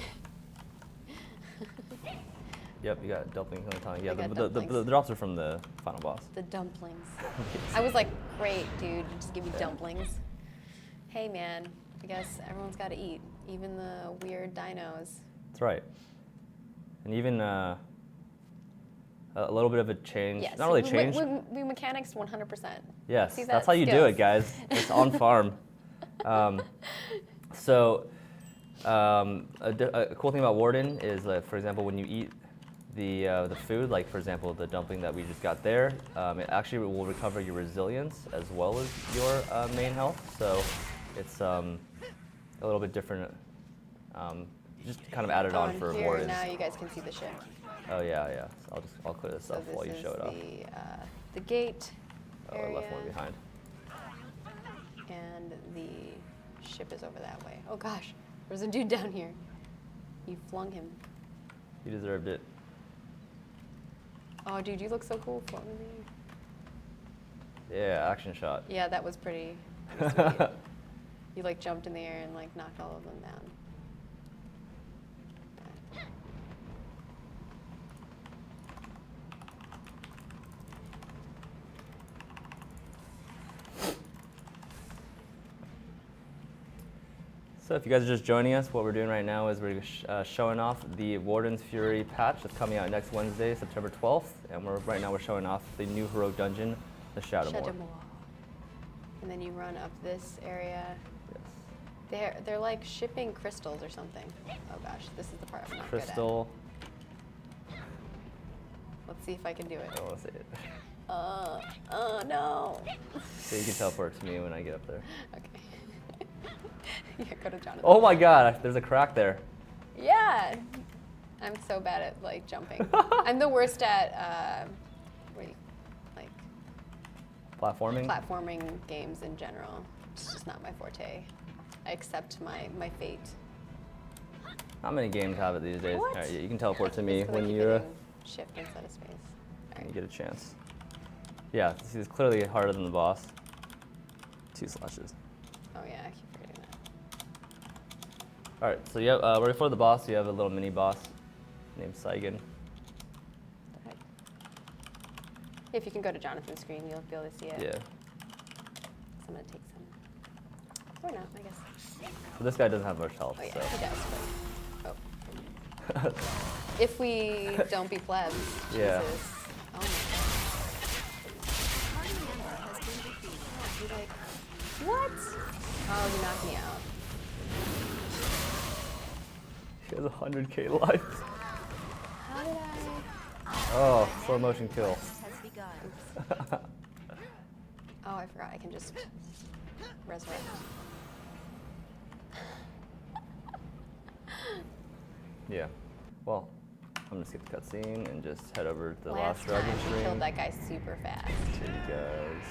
Yep, you got dumpling on the tongue. Yeah, I got the dumplings. drops are from the final boss. The dumplings. I was like, great, dude, you just give me dumplings. Hey, man, I guess everyone's got to eat, even the weird dinos. That's right. And even a little bit of a change. Yes, Not really change. we mechanics 100%. Yes, See, that's how you do it, guys. It's on farm. So a cool thing about Warden is, for example, when you eat the food, like for example the dumpling that we just got there, it actually will recover your resilience as well as your main health. So it's a little bit different. Just kind of added on for here, Wardens. now you guys can see the ship. Oh yeah, yeah. So I'll clear this So up this while you is show it off. the gate Oh, I area, left one behind. and the ship is over that way. Oh gosh, there's a dude down here. You flung him. You deserved it. Oh, dude, you look so cool floating there. Yeah, action shot. Yeah, that was pretty sweet. You like jumped in the air and like knocked all of them down. So if you guys are just joining us, what we're doing right now is we're showing off the Warden's Fury patch that's coming out next Wednesday, September 12th. And right now we're showing off the new heroic dungeon, the Shadowmoor. And then you run up this area. Yes. They're like shipping crystals or something. Oh gosh, this is the part I'm not Crystal. good at. Let's see if I can do it. I don't want to say it. No. So you can teleport to me when I get up there. Okay. Yeah, go to Jonathan. Oh my god, there's a crack there. Yeah. I'm so bad at like jumping. I'm the worst at like Platforming? games in general. It's just not my forte. I accept my fate. Not many games have it these days. What? All right, yeah, you can teleport to me Just 'cause I when keep you hitting shift instead of space. All right. get a chance. Yeah, this is clearly harder than the boss. 2 slashes. Oh yeah, I keep forgetting that. All right, so you have, right before the boss, you have a little mini boss named Saigon. Okay. If you can go to Jonathan's screen, you'll be able to see it. Yeah. So I'm gonna take some. Or not, I guess. So this guy doesn't have much health. Oh yeah, So. he does. But, oh. If we don't be plebs. Yeah. Jesus. Oh my Party member has been defeated. god. He like, what? Oh, he knocked me out. He has 100k life. How did I? Oh, slow motion kill. Has begun. Oh, I forgot. I can just resurrect. Yeah. Well, I'm gonna skip the cutscene and just head over to the Last Lost Dragon time we stream. killed that guy super fast. Here he goes.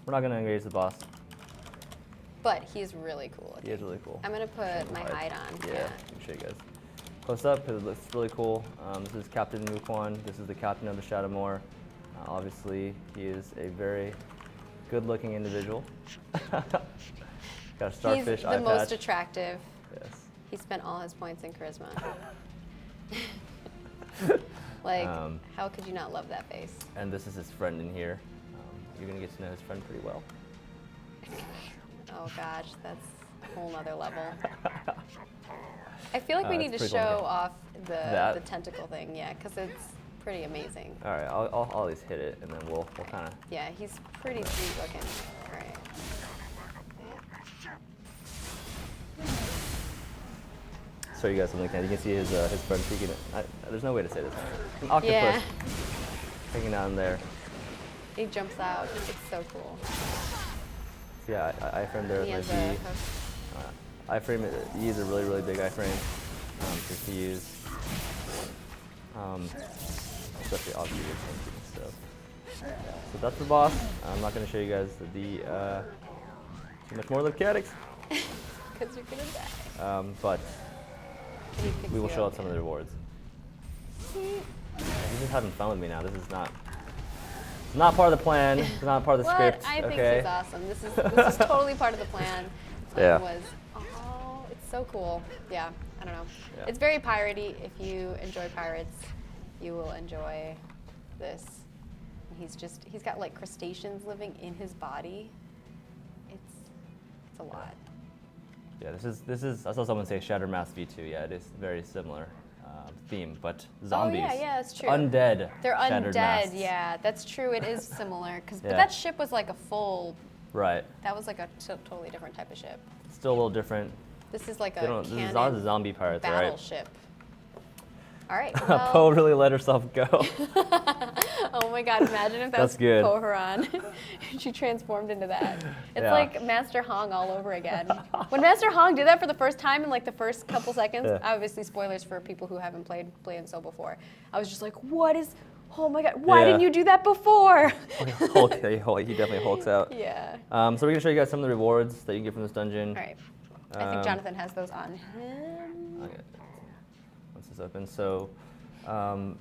We're not gonna engage the boss. But he's really cool. He is really cool. I'm gonna put my hide on. Yeah, let me show you guys. Close up because it looks really cool. This is Captain Mukwan. This is the captain of the Shadowmoor. Obviously, he is a very good-looking individual. Got a starfish He's eye the most patch. attractive. Yes. He spent all his points in charisma. Like, how could you not love that face? And this is his friend in here. You're gonna get to know his friend pretty well. Oh gosh, that's a whole nother level. I feel like we need to it's show pretty cool. off That? the tentacle thing, yeah, because it's pretty amazing. All right, I'll at least hit it, and then we'll kind of. Yeah, he's pretty sweet looking. All right. Show you guys something. You can see his friend peeking it. There's no way to say this. An octopus Yeah. hanging out in there. He jumps out. It's so cool. So yeah, iframe there He with has a the hook. iframe. You use a really big iframe to use, especially obviously with Sentry. So that's the boss. I'm not going to show you guys the too much more of the mechanics, Because you're gonna die. but And he picks we will you show up. out some of the rewards. He's just having fun with me now. This is not part of the plan. It's not part of the What? script. I think okay. he's awesome. This is totally part of the plan. The plan Yeah. was, oh, it's so cool. Yeah, I don't know. Yeah. It's very piratey. If you enjoy pirates, you will enjoy this. And he's got like crustaceans living in his body. It's a lot. Yeah, this is. I saw someone say Shattermask V2. Yeah, it is very similar theme, but zombies. Oh yeah, that's true. Undead. They're Shattered undead. masks. Yeah, that's true. It is similar. But Yeah. that ship was like a full. Right. That was like a totally different type of ship. Still a little different. This is like They a don't. This is cannon not the zombie pirates, right? battleship. All right. Poe Well, really let herself go. oh my God! Imagine if that That's was good. Poe Haran. She transformed into that. It's Yeah. like Master Hong all over again. When Master Hong did that for the first time in like the first couple seconds, Yeah. obviously spoilers for people who haven't played Blade and Soul before. I was just like, what is? Oh my God! Why Yeah. didn't you do that before? Hulk, he definitely hulks out. Yeah. So we're gonna show you guys some of the rewards that you can get from this dungeon. All right. I think Um, Jonathan has those on him. Okay. Once this opens, so there's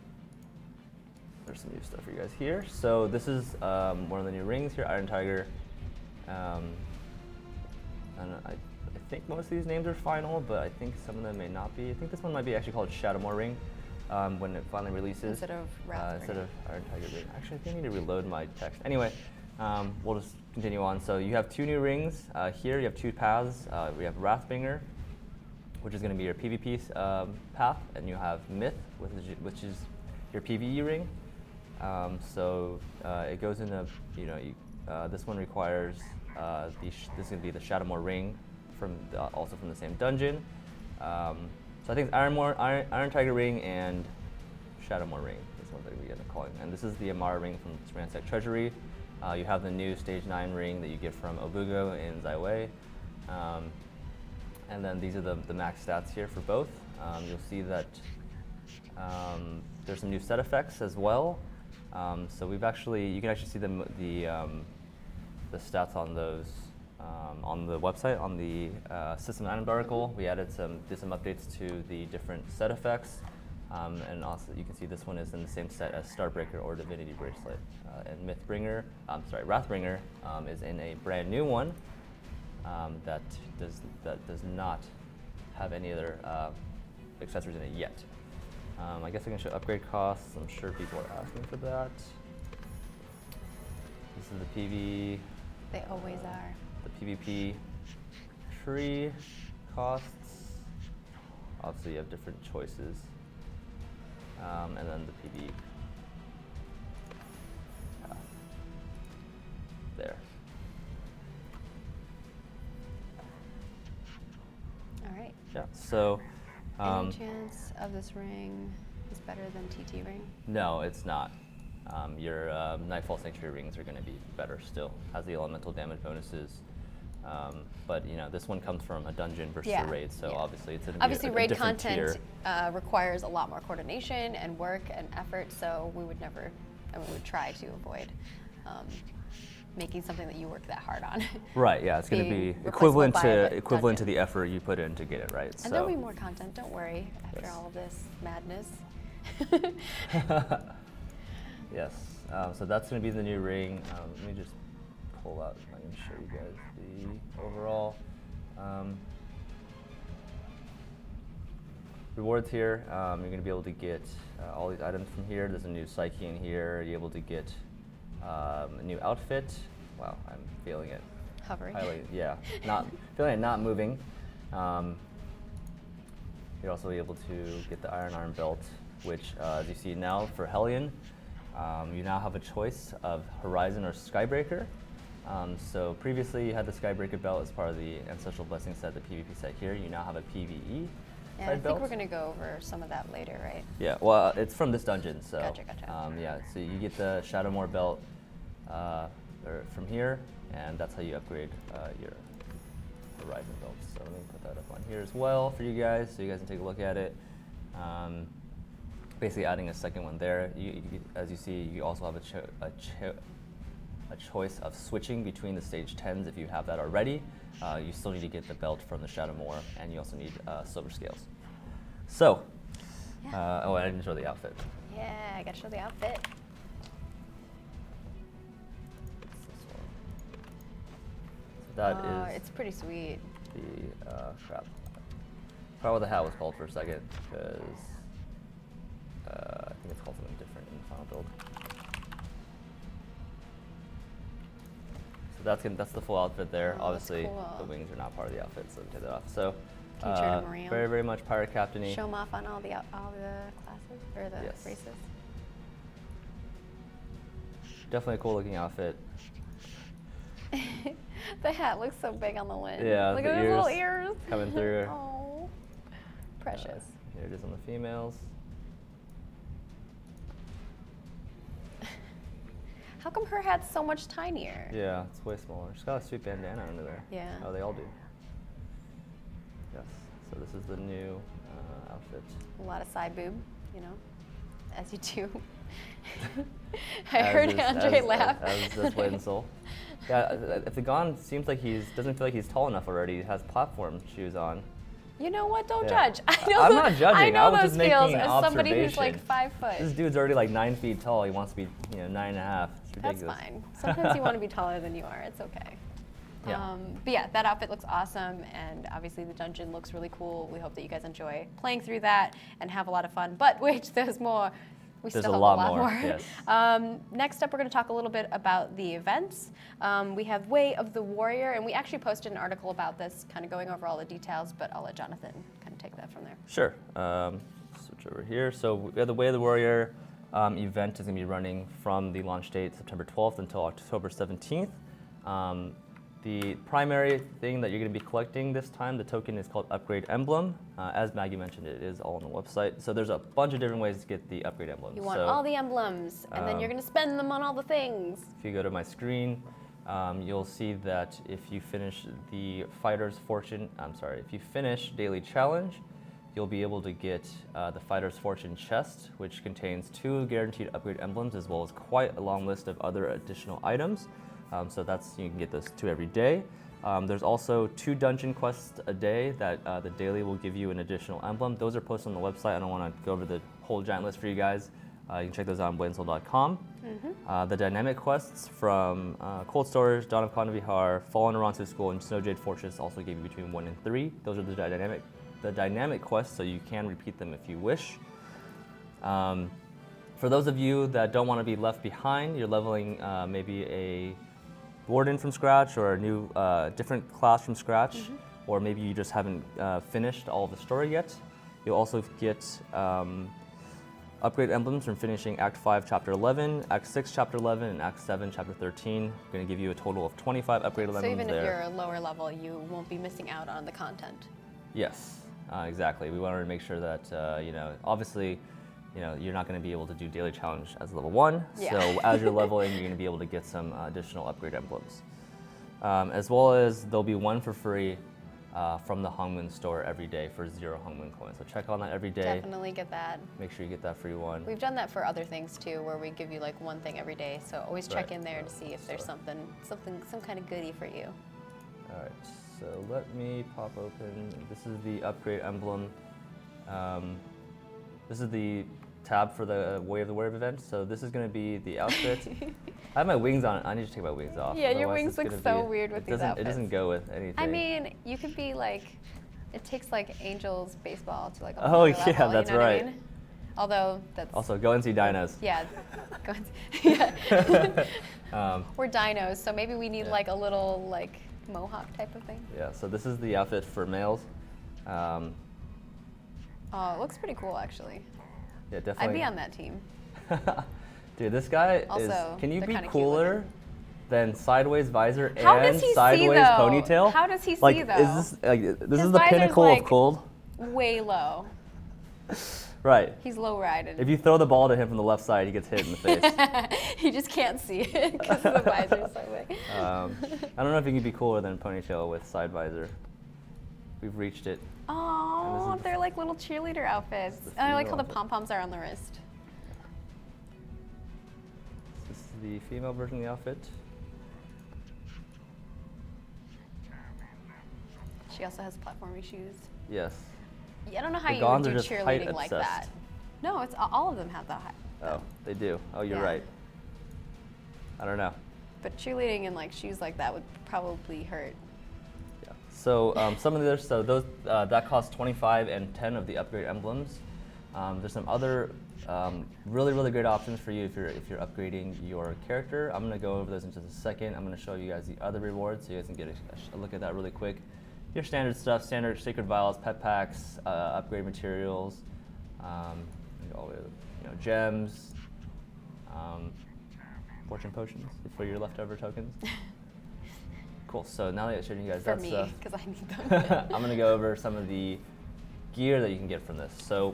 some new stuff for you guys here. So this is one of the new rings here, Iron Tiger. And I think most of these names are final, but I think some of them may not be. I think this one might be actually called Shadowmoor Ring when it finally releases. Instead of Wrath Instead Ring. of Iron Tiger Ring. Actually, I think I need to reload my text. Anyway, we'll just continue on. So you have 2 new rings. Here you have 2 paths. We have Wrathbringer, which is going to be your PvP path, and you have Myth, which is your PvE ring. So it goes into, this one requires, this is going to be the Shadowmoor ring, also from the same dungeon. So I think it's Iron Tiger ring and Shadowmoor ring. This one's going to be calling. And this is the Amara ring from Ransack Treasury. You have the new Stage 9 ring that you get from Obugo in Zaiwei. And then these are the max stats here for both. You'll see that there's some new set effects as well. So you can actually see the stats on those on the website, on the System Item article. We did some updates to the different set effects. And also you can see this one is in the same set as Starbreaker or Divinity Bracelet. And Wrathbringer is in a brand new one that does not have any other accessories in it yet. I guess I can show upgrade costs. I'm sure people are asking for that. This is the PV. They always are. The PvP tree costs. Obviously, you have different choices. And then the PV path. There. All right. Yeah. So. Any chance of this ring is better than TT ring? No, it's not. Your Nightfall Sanctuary rings are going to be better still. Has the elemental damage bonuses. But this one comes from a dungeon versus a raid, so obviously it's obviously a raid different content tier. requires a lot more coordination and work and effort. So we would never, we would try to avoid making something that you work that hard on. Right. Yeah, it's going to being be replaceable equivalent by to the effort you put in to get it right. And there'll be more content. Don't worry. After Yes. all of this madness. Yes. So that's going to be the new ring. Let me just pull out. I can show you guys the overall rewards here. You're going to be able to get all these items from here. There's a new Psyche in here. You're able to get a new outfit. Wow, I'm feeling it. Hovering. Yeah, feeling it not moving. You're also able to get the Iron Arm belt, which, as you see now, for Hellion, you now have a choice of Horizon or Skybreaker. So previously you had the Skybreaker belt as part of the Ancestral Blessing set, the PvP set here. You now have a PvE Yeah, I side think belt. we're going to go over some of that later, right? Yeah, well, it's from this dungeon, so. Gotcha. Yeah, so you get the Shadowmoor belt from here, and that's how you upgrade your Horizon belt. So let me put that up on here as well for you guys, so you guys can take a look at it. Basically adding a second one there. As you see, you also have a choice of switching between the stage 10s if you have that already. You still need to get the belt from the Shadowmoor, and you also need silver scales. So, Yeah. I didn't show the outfit. Yeah, I got to show the outfit. It's this one. So that is It's pretty sweet. the crap. Forgot what the hat was called for a second, because I think it's called something different in the final build. So that's the full outfit there. Oh, that's Obviously, cool. the wings are not part of the outfit, so take that off. So, Can you turn them around? very, very much pirate captain-y. Show them off on all the classes or the Yes. races. Definitely a cool looking outfit. The hat looks so big on the lid. Yeah, Look the at those little ears ears. coming through. Oh, precious. Here it is on the females. How come her hat's so much tinier? Yeah, it's way smaller. She's got a sweet bandana under there. Yeah. Oh, they all do. Yes. So this is the new outfit. A lot of side boob, you know, as you do. I heard Andre laugh. As does Blade and Soul. Yeah, if the Gon seems like doesn't feel like he's tall enough already, he has platform shoes on. You know what? Don't Yeah. judge. I know I'm not judging. I know I was those just making feels an as somebody who's observation. like 5 foot. This dude's already like 9 feet tall. He wants to be, 9.5. It's That's ridiculous. fine. Sometimes you want to be taller than you are. It's okay. Yeah. But yeah, that outfit looks awesome, and obviously the dungeon looks really cool. We hope that you guys enjoy playing through that and have a lot of fun. But wait, there's more. We There's still a have lot a lot more, more. yes. Next up, we're going to talk a little bit about the events. We have Way of the Warrior, and we actually posted an article about this, kind of going over all the details, but I'll let Jonathan kind of take that from there. Sure. Switch over here. So we have the Way of the Warrior event is going to be running from the launch date September 12th until October 17th. The primary thing that you're going to be collecting this time, the token is called Upgrade Emblem. As Maggie mentioned, it is all on the website. So there's a bunch of different ways to get the Upgrade Emblem. You want all the emblems, and then you're going to spend them on all the things. If you go to my screen, you'll see that if you finish the if you finish Daily Challenge, you'll be able to get the Fighter's Fortune chest, which contains 2 guaranteed upgrade emblems, as well as quite a long list of other additional items. So you can get those 2 every day. There's also 2 dungeon quests a day that the daily will give you an additional emblem. Those are posted on the website. I don't want to go over the whole giant list for you guys. You can check those out on bladeandsoul.com. The dynamic quests from Cold Storage, Dawn of Kandahar, Fallen Aransu School, and Snowjade Fortress also give you between 1 and 3. Those are the dynamic quests, so you can repeat them if you wish. For those of you that don't want to be left behind, you're leveling maybe a Warden from scratch, or a new different class from scratch, or maybe you just haven't finished all of the story yet. You'll also get upgrade emblems from finishing Act 5, Chapter 11, Act 6, Chapter 11, and Act 7, Chapter 13. We're going to give you a total of 25 upgrade emblems So even there. if you're a lower level, you won't be missing out on the content. Yes, exactly. We wanted to make sure that, obviously, you're not going to be able to do Daily Challenge as level 1. Yeah. So as you're leveling, you're going to be able to get some additional upgrade emblems. As well as there'll be 1 for free from the Hongmoon store every day for 0 Hongmoon coins. So check on that every day. Definitely get that. Make sure you get that free one. We've done that for other things too, where we give you like 1 thing every day. So always check Right. in there to see if there's some kind of goodie for you. All right, so let me pop open. This is the upgrade emblem. This is the tab for the Way of the Warrior event. So this is going to be the outfit. I have my wings on. I need to take my wings off. Yeah, your Otherwise wings it's look gonna so be- weird with it these doesn't- outfits. It doesn't go with anything. I mean, you could be like, it takes like Angels baseball to like a Oh, whole yeah, other level, that's you know right. What I mean? Although that's Also, go and see Dinos. yeah, go and see- yeah. Um, We're dinos, so maybe we need Yeah. like a little like mohawk type of thing. yeah, so this is the outfit for males. Oh, it looks pretty cool actually. Yeah, definitely. I'd be on that team. Dude, this guy Also, is. Can you they're be kinda cute cooler looking. than sideways visor How and does he see, sideways though? ponytail? How does he see, like, though? Is this His is the visor's, pinnacle like- of cold? Way low. Right. He's low rided. If you throw the ball to him from the left side, he gets hit in the face. He just can't see it because the visor's so big. I don't know if you can be cooler than ponytail with side visor. We've reached it. Oh, And this is they're like little cheerleader outfits. the And I like how female the outfit. pom-poms are on the wrist. This is the female version of the outfit. She also has platformy shoes. Yes. Yeah, I don't know how The you would Gons do are just height cheerleading like obsessed. that. No, it's all of them have the height. Oh, they do. Oh, you're Yeah. right. I don't know. But cheerleading in like shoes like that would probably hurt. Yeah. So some of the others, so those that cost 25 and 10 of the upgrade emblems. There's some other really great options for you if you're upgrading your character. I'm gonna go over those in just a second. I'm gonna show you guys the other rewards so you guys can get a look at that really quick. Your standard stuff, standard sacred vials, pet packs, upgrade materials, all the gems, fortune potions for your leftover tokens. Cool. So now that I've shown you guys For that me, stuff, because I need them. I'm going to go over some of the gear that you can get from this. So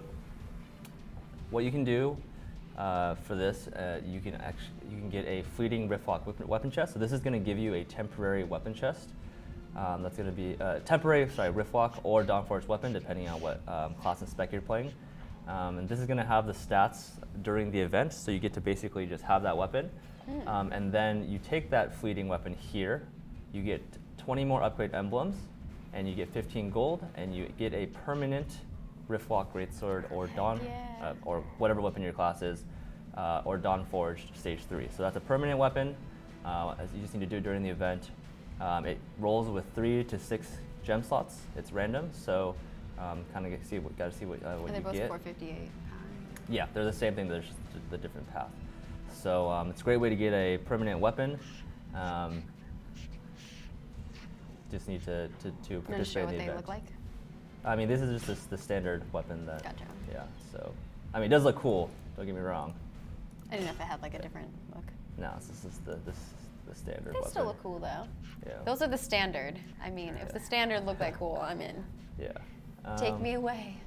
what you can do for this, you can get a fleeting Riftwalk weapon chest. So this is going to give you a temporary weapon chest. That's going to be temporary, Riftwalk or Dawnforged weapon, depending on what class and spec you're playing. And this is going to have the stats during the event, so you get to basically just have that weapon. And then you take that fleeting weapon here, you get 20 more upgrade emblems, and you get 15 gold, and you get a permanent Riftwalk Greatsword or Dawn, or whatever weapon your class is, or Dawnforged Stage 3. So that's a permanent weapon, as you just need to do it during the event. It rolls with 3 to 6 gem slots. It's random, so kind of gotta see what you get. Are they both 458? Yeah, they're the same thing. There's just the different path. So it's a great way to get a permanent weapon. Just need to participate in the event. What they look like? I mean, this is just the standard weapon that. Gotcha. Yeah. So, I mean, it does look cool. Don't get me wrong. I didn't know if it had like a different look. No, this is the standard They weapon. still look cool though. Yeah. Those are the standard. I mean, if the standard looked that cool, I'm in. Yeah. Take me away.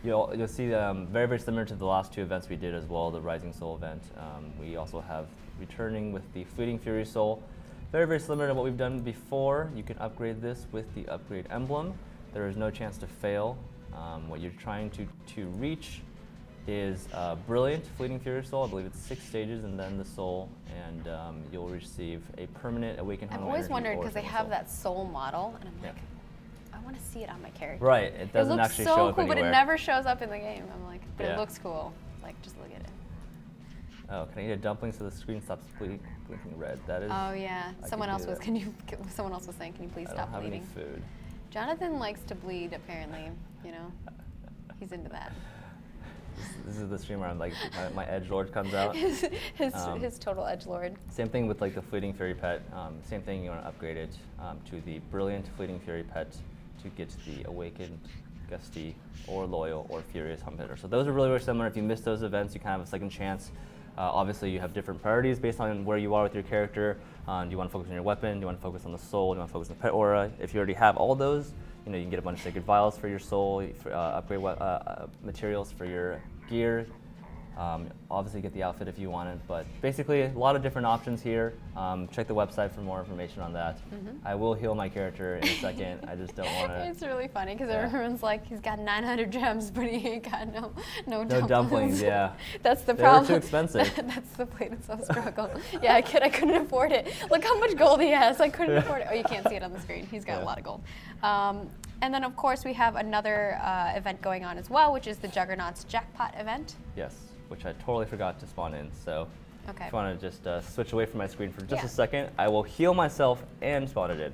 You'll see very, very similar to the last 2 events we did as well, the Rising Soul event. We also have returning with the Fleeting Fury Soul. Very, very similar to what we've done before. You can upgrade this with the upgrade emblem. There is no chance to fail. What you're trying to reach is Brilliant Fleeting Fury Soul. I believe it's 6 stages and then the soul, and you'll receive a permanent Awakened I've Hunter always energy wondered or because they Eternal have Soul. that soul model, and I'm Yeah. like, I want to see it on my character. Right, it doesn't looks actually so show up cool, anywhere. but it never shows up in the game. I'm like, but Yeah. it looks cool. Like, just look at it. Oh, can I eat a dumpling so the screen stops blinking red? That is. Oh yeah. I Someone could else do was. that. Someone else was saying, can you please I stop don't have bleeding? any food. Jonathan likes to bleed. Apparently, you know, he's into that. This is the stream where I'm like, my edgelord comes out. his total edgelord. Same thing with like the Fleeting Fury pet. Same thing, you want to upgrade it to the Brilliant Fleeting Fury pet to get the Awakened, Gusty, or Loyal, or Furious Humpeter. So those are really, really similar. If you miss those events, you kind of have a second chance. Obviously, you have different priorities based on where you are with your character. Do you want to focus on your weapon? Do you want to focus on the soul? Do you want to focus on the pet aura? If you already have all those, you can get a bunch of sacred vials for your soul, upgrade materials for your gear. Obviously get the outfit if you want it, but basically a lot of different options here. Check the website for more information on that. I will heal my character in a second. I just don't want to. It's really funny because Yeah. everyone's like, he's got 900 gems, but he ain't got no No dumplings. dumplings, yeah. That's the They're problem. too expensive. That's the Blade and Soul struggle. Yeah, I couldn't afford it. Look how much gold he has. I couldn't afford it. Oh, you can't see it on the screen. He's got a lot of gold. And then, of course, we have another event going on as well, which is the Juggernauts Jackpot event. Yes, which I totally forgot to spawn in. So Okay. if you want to just switch away from my screen for just Yeah. a second, I will heal myself and spawn it in.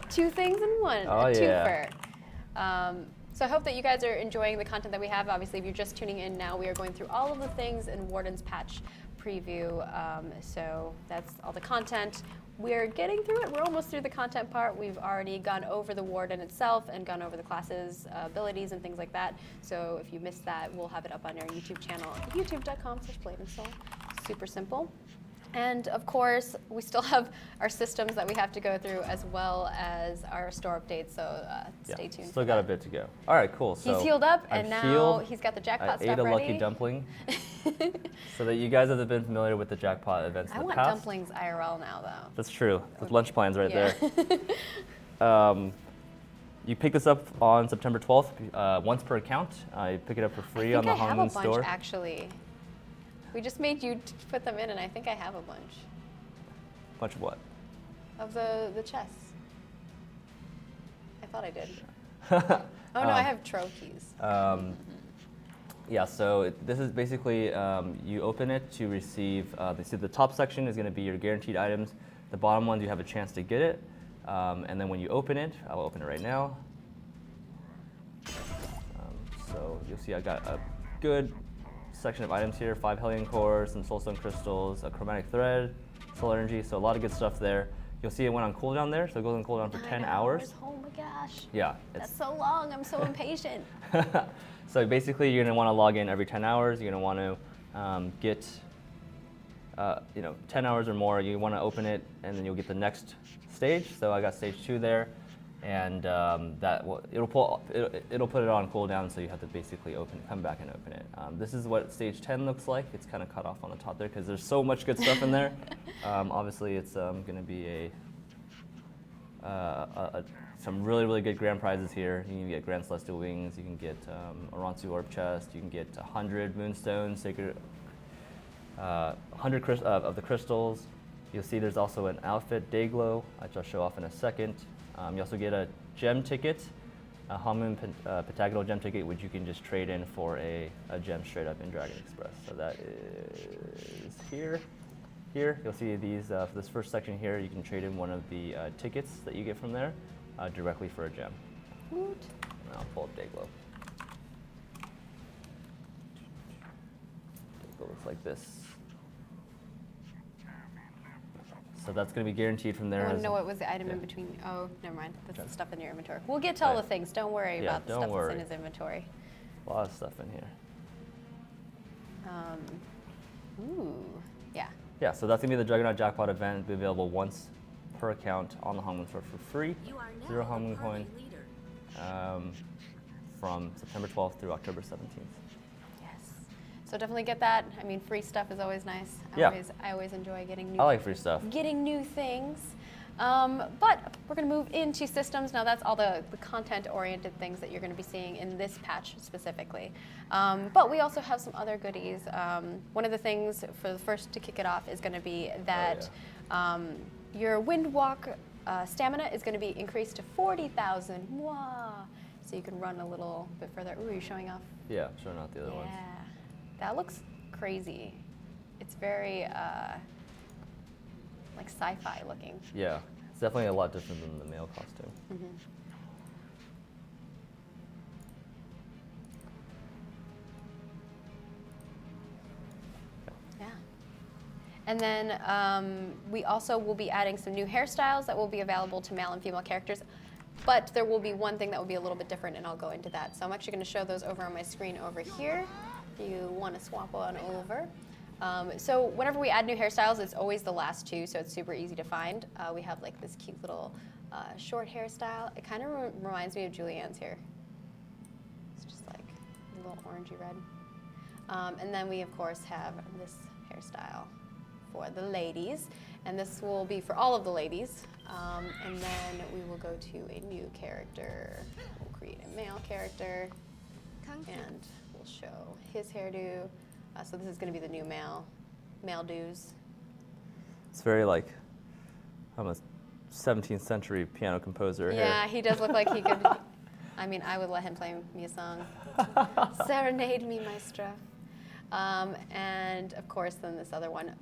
2 things in one. Oh, a yeah. twofer. So I hope that you guys are enjoying the content that we have. Obviously, if you're just tuning in now, we are going through all of the things in Warden's patch preview. So that's all the content. We're getting through it. We're almost through the content part. We've already gone over the Warden itself and gone over the classes, abilities, and things like that. So if you missed that, we'll have it up on our YouTube channel, youtube.com/bladeandsoul. Super simple. And of course, we still have our systems that we have to go through, as well as our store updates. So stay tuned. Still for got a that. bit to go. All right, cool. So He's healed up, I'm and now healed. he's got the I jackpot ate stuff a ready. lucky dumpling. So that you guys have been familiar with the jackpot events I in the want past. dumplings IRL now, though. That's true. With lunch plans right Yeah. there. You pick this up on September 12th, once per account. You pick it up for free on the I have a Hongkong bunch, store. actually. We just made you put them in, and I think I have a bunch Bunch of what? of the chests. I thought I did. Oh no, I have Trove keys. Yeah, so this is basically, you open it to receive, the top section is going to be your guaranteed items. The bottom ones, you have a chance to get it. And then when you open it, I'll open it right now. So you'll see I got a good section of items here, 5 Hellion cores, some soulstone crystals, a chromatic thread, soul energy, so a lot of good stuff there. You'll see it went on cooldown there, so it goes on cooldown for 10 hours. Oh my gosh. Yeah. That's so long. I'm so impatient. So basically, you're going to want to log in every 10 hours. You're going to want to get, 10 hours or more. You want to open it, and then you'll get the next stage. So I got stage 2 there. and it'll put it on cooldown, so you have to basically come back and open it. This is what stage 10 looks like. It's kind of cut off on the top there because there's so much good stuff in there. Obviously, it's going to be some really good grand prizes here. You can get Grand Celestial Wings, you can get a Ronsu Orb Chest, you can get 100 Moonstones, Sacred, 100 of the crystals. You'll see there's also an outfit, Dayglow, which I'll show off in a second. You also get a gem ticket, a Hamun Pentagonal gem ticket, which you can just trade in for a gem straight up in Dragon Express. So that is here. Here, you'll see these, for this first section here, you can trade in one of the tickets that you get from there directly for a gem. Woot. And I'll pull up Dayglow. Dayglow looks like this. So that's going to be guaranteed from there. I want to know what was the item in between. Oh, never mind. That's the stuff in your inventory. We'll get to all the things. Don't worry about the stuff that's in his inventory. A lot of stuff in here. Ooh, yeah. Yeah, so that's going to be the Juggernaut Jackpot event. It'll be available once per account on the Hongmoon store for free. You are now 0 the Hongmoon party coin leader. from September 12th through October 17th. So definitely get that. I mean, free stuff is always nice. I always enjoy getting new. I like free stuff. Getting new things. But we're going to move into systems. Now that's all the content-oriented things that you're going to be seeing in this patch specifically. But we also have some other goodies. One of the things for the first to kick it off is going to be that your Windwalk stamina is going to be increased to 40,000. Wow! So you can run a little bit further. Ooh, you're showing off. Yeah, showing off the other ones. That looks crazy. It's very like sci-fi looking. Yeah, it's definitely a lot different than the male costume. Mm-hmm. Yeah. And then we also will be adding some new hairstyles that will be available to male and female characters. But there will be one thing that will be a little bit different, and I'll go into that. So I'm actually going to show those over on my screen over here. If you want to swap on over. So whenever we add new hairstyles, it's always the last two, so it's super easy to find. We have like this cute little short hairstyle. It kind of reminds me of Julianne's hair. It's just like a little orangey red. And then we, of course, have this hairstyle for the ladies. And this will be for all of the ladies. And then we will go to a new character. We'll create a male character. And we'll show his hairdo. So this is going to be the new male do's. It's very like, I'm a 17th century piano composer here. Yeah, he does look like he could. I mean, I would let him play me a song. Serenade me, maestro. And of course, then this other one.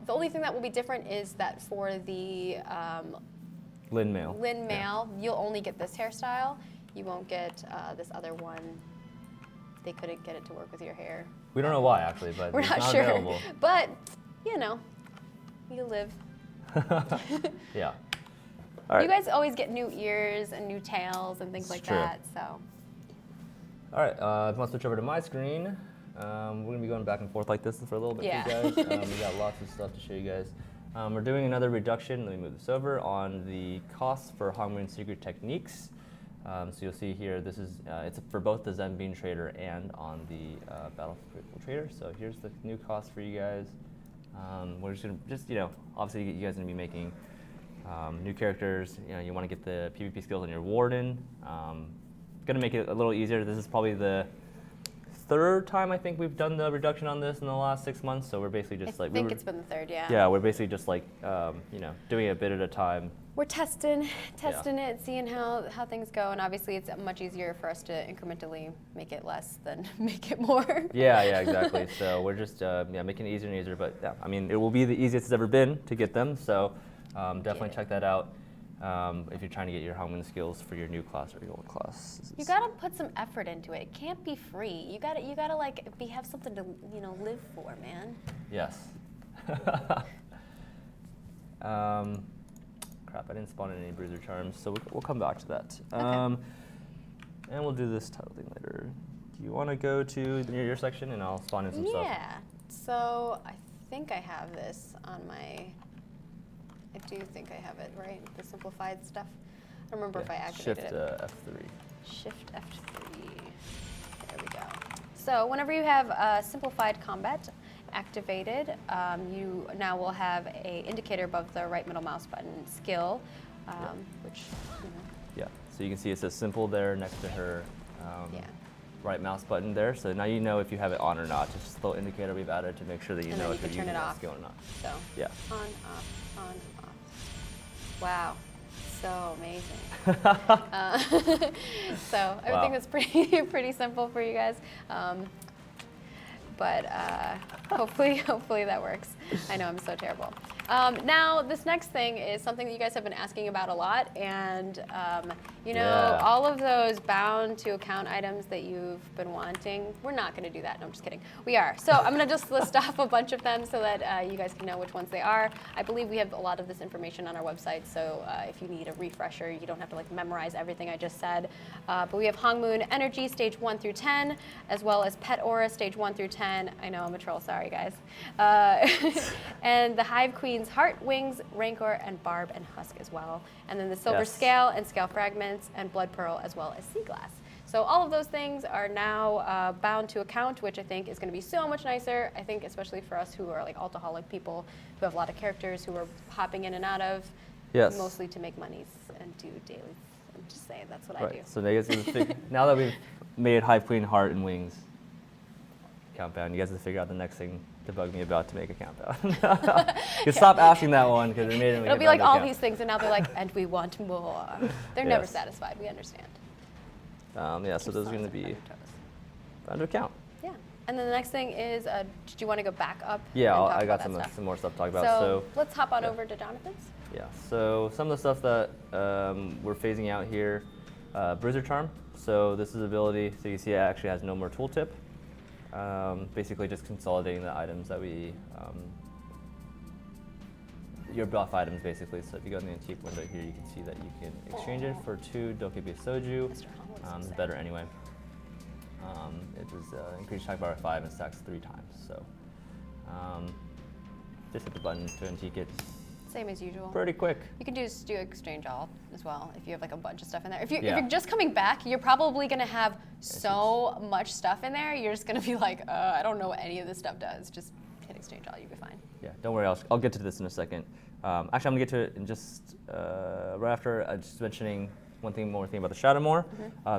The only thing that will be different is that for the Lin Male, you'll only get this hairstyle. You won't get this other one. They couldn't get it to work with your hair. We don't know why, actually, but we're it's not not sure. available. But, you know, you live. Yeah. All right. You guys always get new ears and new tails and things like that, so. All right, if you want to switch over to my screen, we're going to be going back and forth like this for a little bit for you guys. We got lots of stuff to show you guys. We're doing another reduction, let me move this over, on the costs for Hongmoon Secret Techniques. So you'll see here, this is it's for both the Zen Bean Trader and on the Battlefield Trader. So here's the new cost for you guys. We're just gonna, obviously you guys are gonna be making new characters. You want to get the PvP skills on your Warden. Gonna make it a little easier. This is probably the third time I think we've done the reduction on this in the last 6 months. So we're basically just I think it's been the third, yeah. Yeah, we're basically just like doing it a bit at a time. We're testing it, seeing how things go, and obviously it's much easier for us to incrementally make it less than make it more. Yeah, exactly. So we're just making it easier and easier, but yeah, I mean, it will be the easiest it's ever been to get them. So definitely check that out if you're trying to get your Hongmoon skills for your new class or your old class. You gotta put some effort into it. It can't be free. You gotta like have something to live for, man. Yes. Crap, I didn't spawn in any bruiser charms, so we'll come back to that. Okay. And we'll do this title thing later. Do you want to go to your section and I'll spawn in some stuff? Yeah. So I think I have this on my. I do think I have it right. The simplified stuff. I remember if I activated Shift it. F3. Shift F3. There we go. So whenever you have Simplified Combat activated, you now will have a indicator above the right middle mouse button skill, which, you know. Yeah, so you can see it says simple there next to her Yeah. right mouse button there. So now you know if you have it on or not. Just a little indicator we've added to make sure that you And know then if you you're can turn using it that off. skill or not. So Yeah. on, off, on, off. Wow. So amazing. So everything Wow. was pretty simple for you guys. But hopefully that works. I know I'm so terrible. Now this next thing is something that you guys have been asking about a lot, and you know, Yeah. all of those bound to account items that you've been wanting. We're not going to do that. No, I'm just kidding. We are. So I'm going to just list off a bunch of them so that you guys can know which ones they are. I believe we have a lot of this information on our website, so if you need a refresher, you don't have to like memorize everything I just said. But we have Hongmoon Energy stage 1 through 10, as well as Pet Aura stage 1 through 10. I know I'm a troll. Sorry, guys. And the Hive Queen's Heart, Wings, Rancor, and Barb and Husk as well. And then the Silver Yes. Scale and Scale Fragments and Blood Pearl, as well as Sea Glass. So all of those things are now bound to account, which I think is going to be so much nicer. I think especially for us who are like altaholic people who have a lot of characters who are hopping in and out of, Yes. mostly to make monies and do dailies. I'm just saying that's what I do. Right. So now, you guys have to now that we've made Hive Queen, Heart, and Wings countdown, you guys have to figure out the next thing to bug me about to make a countdown. You stop asking that one because it made it. It'll be like all these things, and now they're like, and we want more. They're never Yes. satisfied. We understand. Yeah. So those are going to be bound to account. Yeah. And then the next thing is, did you want to go back up? Yeah, and talk I got about that stuff? some more stuff to talk about. So So let's hop on yeah. over to Jonathan's. yeah. So some of the stuff that we're phasing out here, Bruiser Charm. So this is ability. So you see, it actually has no more tooltip. Basically, just consolidating the items that we your buff items basically. So if you go in the antique window here, you can see that you can exchange it for 2 Dokebi Soju. Mr. Hall looks It's upset. better anyway. It was increased attack power 5 and stacks 3 times. So just hit the button to antique it. Same as usual. Pretty quick. You can do exchange all as well if you have like a bunch of stuff in there. If Yeah. you're just coming back, you're probably gonna have so much stuff in there. You're just gonna be like, I don't know what any of this stuff does. Just hit exchange all, you'll be fine. Yeah, don't worry. I'll get to this in a second. Actually, I'm gonna get to it in just right after. Just mentioning one more thing about the Shadow Moor.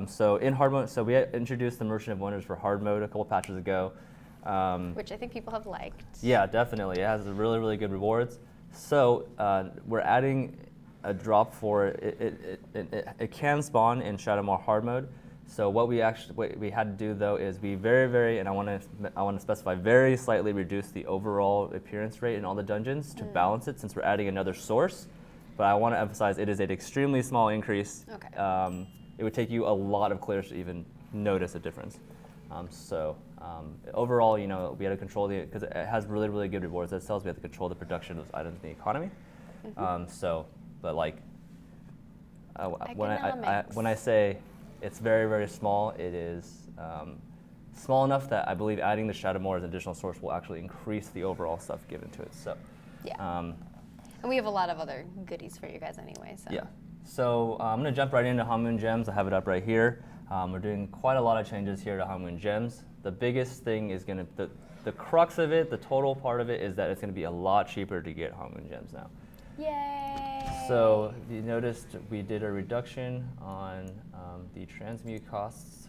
So in hard mode, so we had introduced the Merchant of Wonders for hard mode a couple patches ago. Which I think people have liked. Yeah, definitely. It has really good rewards. So we're adding a drop for it. It can spawn in Shadow Moor hard mode. So what we had to do though is we very and I want to specify very slightly reduce the overall appearance rate in all the dungeons to balance it since we're adding another source. But I want to emphasize it is an extremely small increase. Okay. It would take you a lot of clears to even notice a difference. Overall, you know, we had to control because it has really good rewards. It tells we have to control the production of those items in the economy. But like, when I say it's very small, it is small enough that I believe adding the Shadow Moor as an additional source will actually increase the overall stuff given to it. So. Yeah. And we have a lot of other goodies for you guys anyway. So. Yeah. So I'm going to jump right into Hongmoon Gems. I have it up right here. We're doing quite a lot of changes here to Hongmoon Gems. The biggest thing is going to, the crux of it, the total part of it is that it's going to be a lot cheaper to get Hongmoon Gems now. Yay! So you noticed we did a reduction on the transmute costs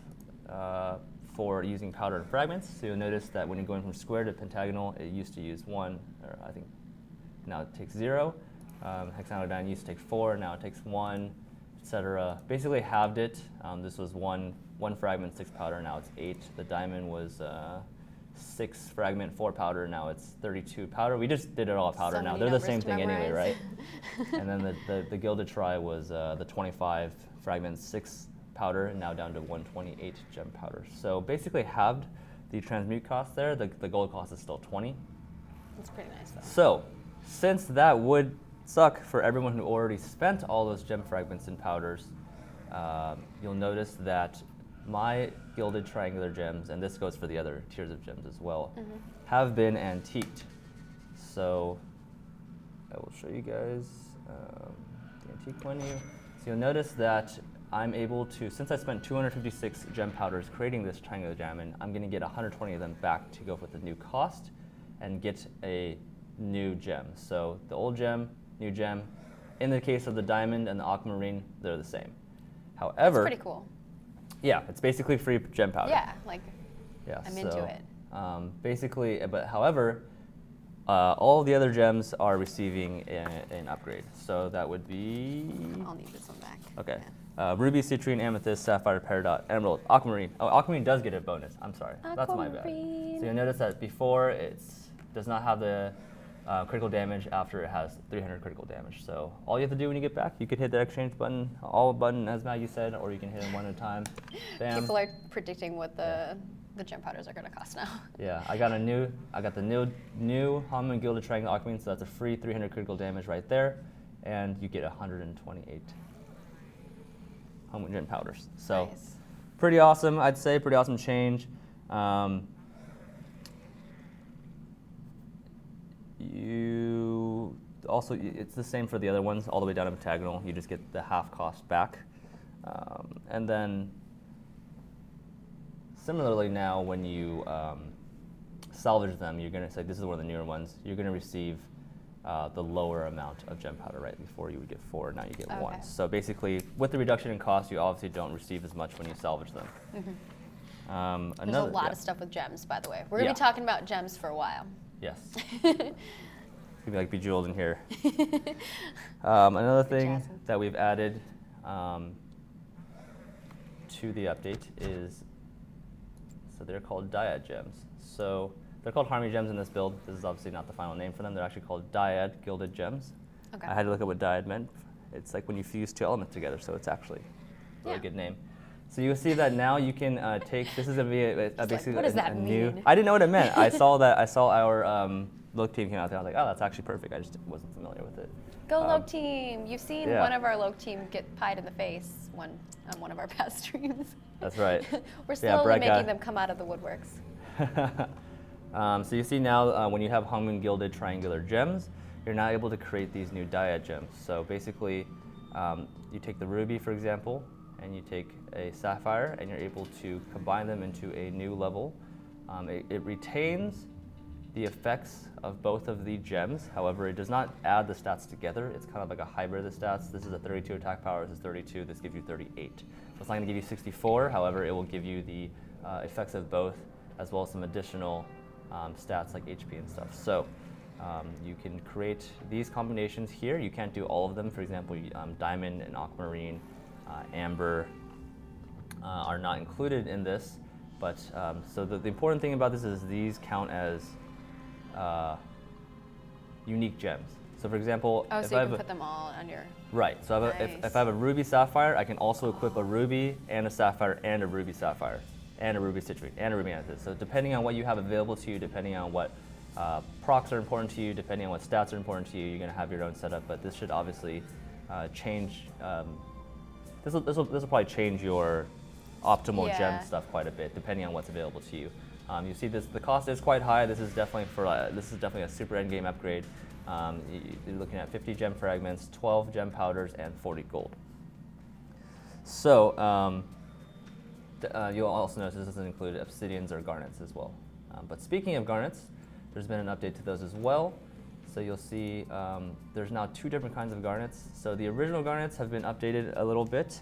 for using powder and fragments. So you'll notice that when you're going from square to pentagonal, it used to use 1, or I think now it takes 0. Hexagonal diamond used to take 4, now it takes 1, etc. Basically halved it. This was one fragment, 6 powder, now it's 8. The diamond was 6 fragment, 4 powder, now it's 32 powder. We just did it all powder So now. many They're the same numbers to thing anyway, memorize. right? And then the Gilded Try was the 25 fragments, 6 powder, and now down to 128 gem powder. So basically halved the transmute cost there. The gold cost is still 20. It's pretty nice though. So since that would suck for everyone who already spent all those gem fragments and powders, you'll notice that my gilded triangular gems, and this goes for the other tiers of gems as well, have been antiqued. So I will show you guys the antique menu. So you'll notice that I'm able to, since I spent 256 gem powders creating this triangular diamond, I'm going to get 120 of them back to go with the new cost and get a new gem. So the old gem, new gem. In the case of the diamond and the aquamarine, they're the same. However, That's pretty cool. yeah, it's basically free gem powder. Yeah, like Yeah, I'm into it. Basically, but however, all the other gems are receiving an upgrade. So that would be, I'll need this one back. okay, Yeah. ruby, citrine, amethyst, sapphire, peridot, emerald, aquamarine. Oh, aquamarine does get a bonus. I'm sorry, that's my bad. Aquamarine. So you'll notice that before does not have the critical damage after it has 300 critical damage. So all you have to do when you get back, you could hit the exchange button, all button as Maggie said, or you can hit them one at a time. Bam. People are predicting what the gem powders are going to cost now. Yeah, I got the new Hum and Gilded Triangle Aquamarine, so that's a free 300 critical damage right there, and you get 128 Hum and Gem powders. So Nice. pretty awesome, I'd say, pretty awesome change. You also, it's the same for the other ones, all the way down to Pentagonal. You just get the half cost back, and then. Similarly now, when you salvage them, you're going to say, this is one of the newer ones, you're going to receive the lower amount of gem powder, right? Before you would get 4, now you get 1. Okay. So basically, with the reduction in cost, you obviously don't receive as much when you salvage them. Mm-hmm. There's a lot of stuff with gems, by the way. We're going to Yeah. be talking about gems for a while. Yes. It's going to be like Bejeweled in here. Another thing Jasmine. that we've added to the update is, so they're called dyad gems. So they're called harmony gems in this build. This is obviously not the final name for them. They're actually called dyad gilded gems. Okay. I had to look at what dyad meant. It's like when you fuse 2 elements together, so it's actually a really Yeah. good name. So you'll see that now you can take, this is basically what does that new, mean? I didn't know what it meant. I saw our look team came out there. I was like, oh, that's actually perfect. I just wasn't familiar with it. Go Loke team! You've seen yeah. one of our Loke team get pied in the face on one of our past streams. That's right. We're Yeah, slowly Brett making got- them come out of the woodworks. So you see now when you have hung and gilded triangular gems, you're now able to create these new dyad gems. So basically, you take the ruby, for example, and you take a sapphire, and you're able to combine them into a new level. It retains the effects of both of the gems. However, it does not add the stats together. It's kind of like a hybrid of the stats. This is a 32 attack power, this is 32, this gives you 38. So it's not gonna give you 64, however, it will give you the effects of both, as well as some additional stats like HP and stuff. So you can create these combinations here. You can't do all of them. For example, diamond and aquamarine, amber are not included in this. But so the important thing about this is these count as unique gems. So for example, Oh, if so I you have can a, put them all on your... right, so if I have a ruby sapphire, I can also equip a ruby and a sapphire and a ruby sapphire and a ruby citrine and a ruby amethyst. So depending on what you have available to you, depending on what procs are important to you, depending on what stats are important to you, you're going to have your own setup. But this should obviously change. This will probably change your optimal Yeah. gem stuff quite a bit, depending on what's available to you. You see this, the cost is quite high. This is definitely a super end game upgrade. You're looking at 50 gem fragments, 12 gem powders, and 40 gold. So you'll also notice this doesn't include obsidians or garnets as well. But speaking of garnets, there's been an update to those as well. So you'll see there's now 2 different kinds of garnets. So the original garnets have been updated a little bit.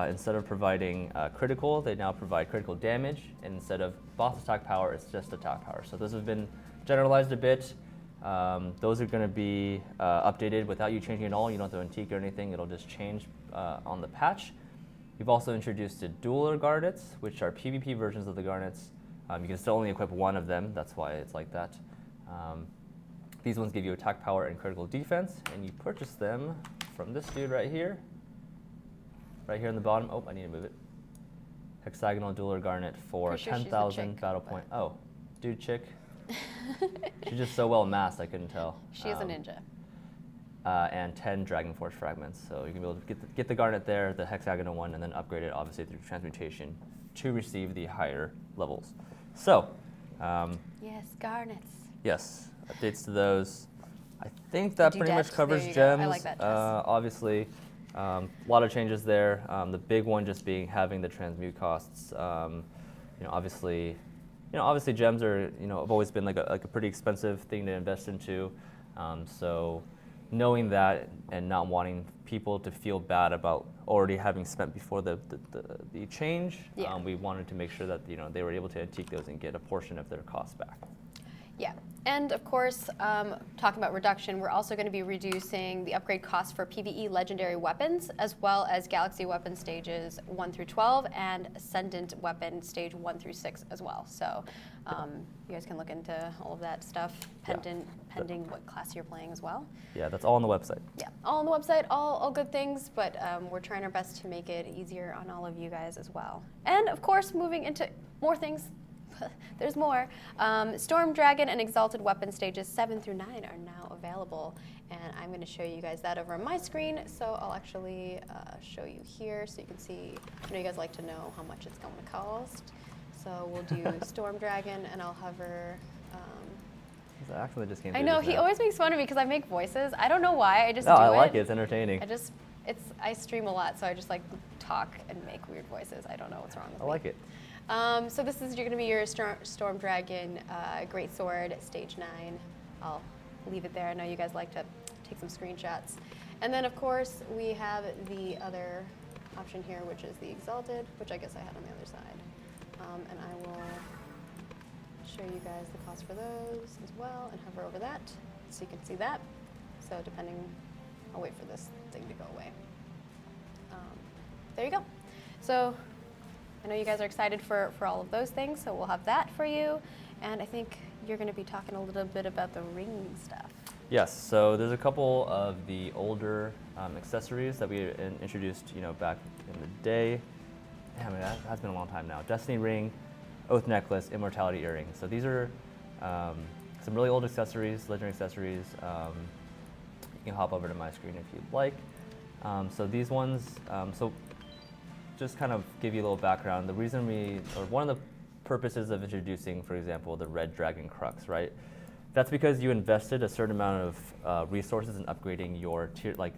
Instead of providing critical, they now provide critical damage. And instead of boss attack power, it's just attack power. So those have been generalized a bit. Those are going to be updated without you changing at all. You don't have to antique or anything. It'll just change on the patch. You've also introduced the dueler garnets, which are PvP versions of the garnets. You can still only equip one of them. That's why it's like that. These ones give you attack power and critical defense, and you purchase them from this dude right here. Right here in the bottom. Oh, I need to move it. Hexagonal dueler garnet for Pretty sure she's a 10,000 chick, battle but- point. Oh, dude chick. She's just so well masked, I couldn't tell. She is a ninja. And 10 Dragon Force fragments. So you can be able to get the garnet there, the hexagonal one, and then upgrade it obviously through transmutation to receive the higher levels. So, Yes, garnets. yes, updates to those. I think that pretty much Dudettes, covers there you go. I gems. like that dress. Obviously, A lot of changes there. The big one just being having the transmute costs. Obviously gems are have always been like a pretty expensive thing to invest into. So knowing that and not wanting people to feel bad about already having spent before the change, Yeah. we wanted to make sure that they were able to antique those and get a portion of their costs back. Yeah, and of course, talking about reduction, we're also going to be reducing the upgrade cost for PvE legendary weapons, as well as Galaxy weapon stages 1 through 12 and Ascendant weapon stage 1 through 6 as well. So you guys can look into all of that stuff, pending what class you're playing as well. Yeah, that's all on the website. Yeah, all on the website, all good things, but we're trying our best to make it easier on all of you guys as well. And of course, moving into more things. There's more. Storm Dragon and Exalted Weapon stages 7 through 9 are now available, and I'm going to show you guys that over on my screen. So I'll actually show you here so you can see. I know you guys like to know how much it's going to cost. So we'll do Storm Dragon, and I'll hover. I actually just came. I know he always makes fun of me because I make voices. I don't know why. I just do I it. like it. It's entertaining. I stream a lot, so I just like talk and make weird voices. I don't know what's wrong with me. I like it. So this is going to be your Storm Dragon Great Sword, Stage 9. I'll leave it there. I know you guys like to take some screenshots. And then, of course, we have the other option here, which is the Exalted, which I guess I had on the other side. And I will show you guys the cost for those as well and hover over that so you can see that. So I'll wait for this thing to go away. There you go. So I know you guys are excited for all of those things, so we'll have that for you. And I think you're going to be talking a little bit about the ring stuff. Yes, so there's a couple of the older accessories that we introduced, back in the day. Damn, that has been a long time now. Destiny Ring, Oath Necklace, Immortality Earring. So these are some really old accessories, legendary accessories. You can hop over to my screen if you'd like. So these ones, just kind of give you a little background. The reason one of the purposes of introducing, for example, the Red Dragon Crux, right? That's because you invested a certain amount of resources in upgrading your tier, like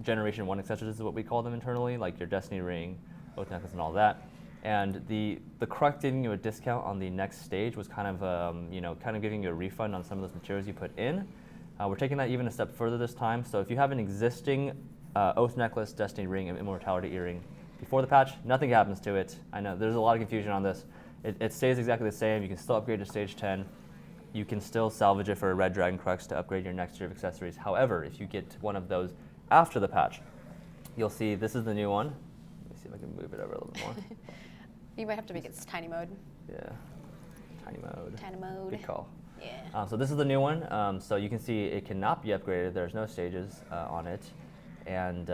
Generation 1 accessories is what we call them internally, like your Destiny Ring, Oath Necklace, and all that. And the Crux giving you a discount on the next stage was kind of giving you a refund on some of those materials you put in. We're taking that even a step further this time. So if you have an existing Oath Necklace, Destiny Ring, and Immortality Earring before the patch, nothing happens to it. I know there's a lot of confusion on this. It stays exactly the same. You can still upgrade to stage 10. You can still salvage it for a Red Dragon Crux to upgrade your next tier of accessories. However, if you get one of those after the patch, you'll see this is the new one. Let me see if I can move it over a little bit more. You might have to make it tiny mode. Yeah, tiny mode. Tiny mode. Good call. Yeah. So this is the new one. So you can see it cannot be upgraded. There's no stages on it. And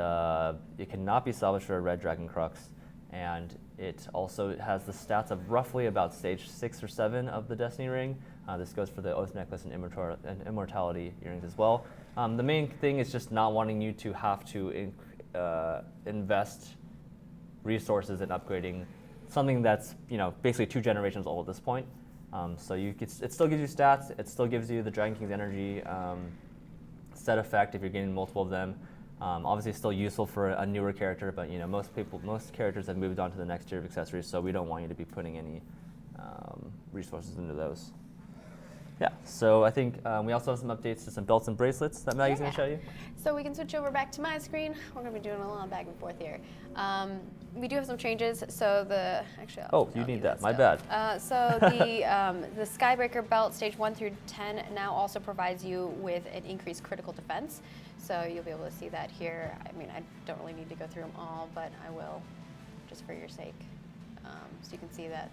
it cannot be salvaged for a Red Dragon Crux. And it also has the stats of roughly about stage 6 or 7 of the Destiny Ring. This goes for the Oath Necklace and Immortality Earrings as well. The main thing is just not wanting you to have to invest resources in upgrading something that's basically 2 generations old at this point. So it still gives you stats. It still gives you the Dragon King's energy set effect if you're getting multiple of them. Obviously, it's still useful for a newer character, but most characters have moved on to the next tier of accessories, so we don't want you to be putting any resources into those. Yeah, so I think we also have some updates to some belts and bracelets that Maggie's going to show you. So we can switch over back to my screen. We're going to be doing a little back and forth here. We do have some changes. So you need that. My bad. So the Skybreaker belt, stage 1 through 10, now also provides you with an increased critical defense. So you'll be able to see that here. I mean, I don't really need to go through them all, but I will, just for your sake, so you can see that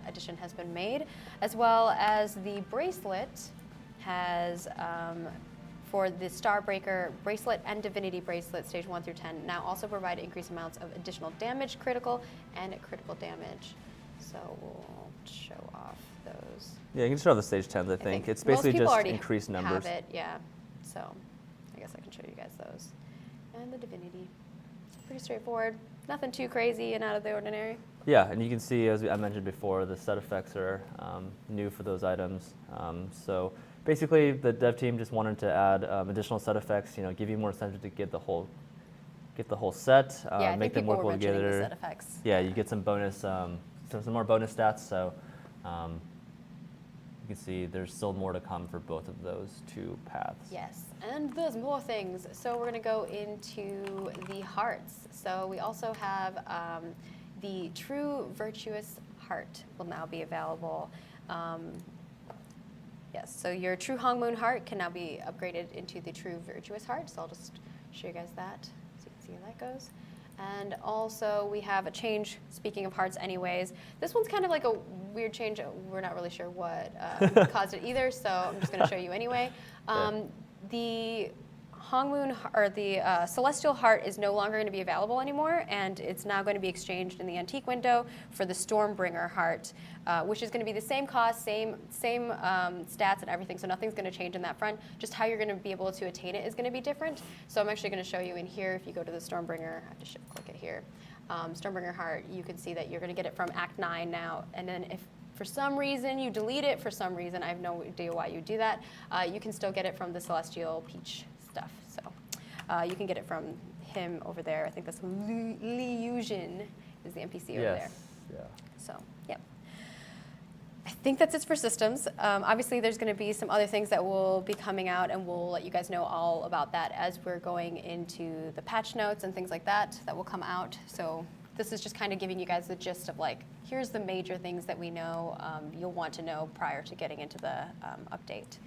addition has been made, as well as the bracelet has, for the Starbreaker bracelet and Divinity bracelet, stage 1 through 10, now also provide increased amounts of additional damage, critical, and critical damage. So we'll show off those. Yeah, you can show the stage 10s, I think. It's basically just increased numbers. Have it, yeah. So I guess I can show you guys those. And the Divinity. Pretty straightforward. Nothing too crazy and out of the ordinary. Yeah, and you can see, as I mentioned before, the set effects are new for those items. So basically, the dev team just wanted to add additional set effects, give you more incentive to get the whole get the whole set, Yeah, I make think them people work were well mentioning the together. set effects. Yeah, you get some bonus, some more bonus stats. So you can see there's still more to come for both of those two paths. Yes, and there's more things. So we're going to go into the hearts. So we also have the True Virtuous Heart will now be available. Yes, so your True Hongmoon Heart can now be upgraded into the True Virtuous Heart. So I'll just show you guys that so you can see how that goes. And also we have a change, speaking of hearts anyways. This one's kind of like a weird change. We're not really sure what caused it either, so I'm just going to show you anyway. The Hongmoon, or the Celestial Heart is no longer going to be available anymore, and it's now going to be exchanged in the antique window for the Stormbringer Heart, which is going to be the same cost, same stats and everything, so nothing's going to change in that front. Just how you're going to be able to attain it is going to be different. So I'm actually going to show you in here. If you go to the Stormbringer, I have to shift click it here. Stormbringer Heart, you can see that you're going to get it from Act 9 now, and then if for some reason you delete it, for some reason, I have no idea why you do that, you can still get it from the Celestial Peach stuff. So you can get it from him over there. I think that's Liusion is the NPC over there. Yeah. So, yep. I think that's it for systems. Obviously, there's going to be some other things that will be coming out, and we'll let you guys know all about that as we're going into the patch notes and things like that will come out. So this is just kind of giving you guys the gist of like, here's the major things that we know you'll want to know prior to getting into the update.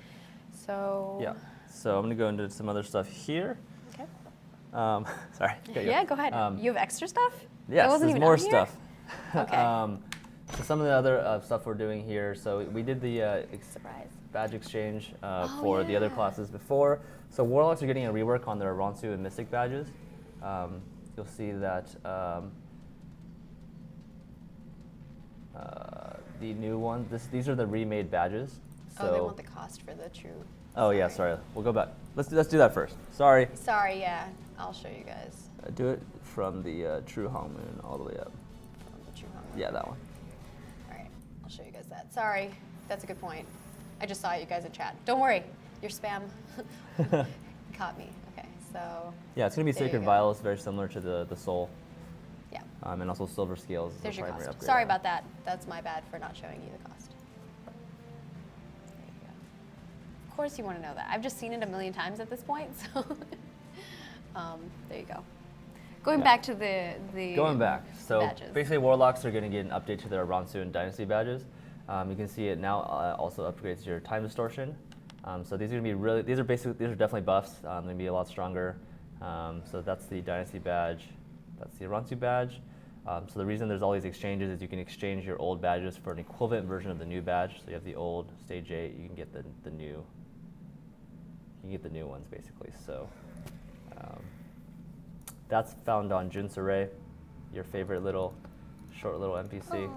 So Yeah. So I'm going to go into some other stuff here. Okay. Sorry. Yeah, go ahead. You have extra stuff? That Yes, wasn't there's even more on here? stuff. Okay. So some of the other stuff we're doing here. So we did the Surprise. badge exchange Oh, for the other yeah. classes before. So Warlocks are getting a rework on their Ronsu and Mystic badges. You'll see that the new ones, these are the remade badges. So, Oh, they want the cost for the true. oh yeah, sorry. We'll go back. Let's do that first. Sorry. Sorry, yeah. I'll show you guys. Do it from the True Hongmoon all the way up. From the true Hongmoon. Yeah, that one. All right, I'll show you guys that. Sorry, that's a good point. I just saw you guys in chat. Don't worry, your spam caught me. Okay, so Yeah, it's gonna be there you Sacred go. Vials, very similar to the Soul, yeah, and also Silver Scales is there's the your primary cost. upgrade. Sorry on it. about that. That's my bad for not showing you the cost. There you go. Of course you want to know that. I've just seen it a million times at this point, so there you go. Going Yeah. back to the Going back, so badges. basically Warlocks are going to get an update to their Ronsu and Dynasty badges. You can see it now also upgrades your time distortion. So these are going to be these are definitely buffs. They're going to be a lot stronger. So that's the Dynasty badge. That's the Ronsu badge. So the reason there's all these exchanges is you can exchange your old badges for an equivalent version of the new badge. So you have the old Stage 8, you can get the new. You can get the new ones basically. So that's found on Junsere, your favorite short little NPC,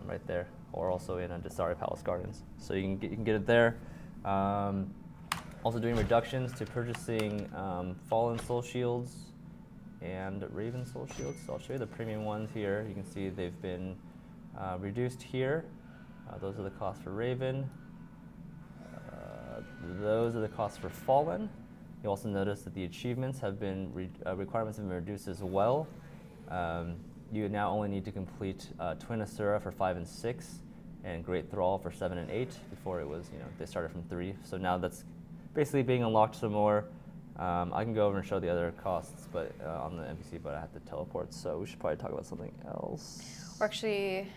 right there, or also in Desari Palace Gardens. So you can get it there. Also doing reductions to purchasing Fallen Soul Shields and Raven Soul Shields. So I'll show you the premium ones here. You can see they've been reduced here. Those are the costs for Raven. Those are the costs for Fallen. You'll also notice that the achievements have been, requirements have been reduced as well. You now only need to complete Twin Asura for 5 and 6, and Great Thrall for 7 and 8. Before it was, they started from 3. So now that's basically being unlocked some more. I can go over and show the other costs, but on the NPC, but I have to teleport, so we should probably talk about something else. Or actually,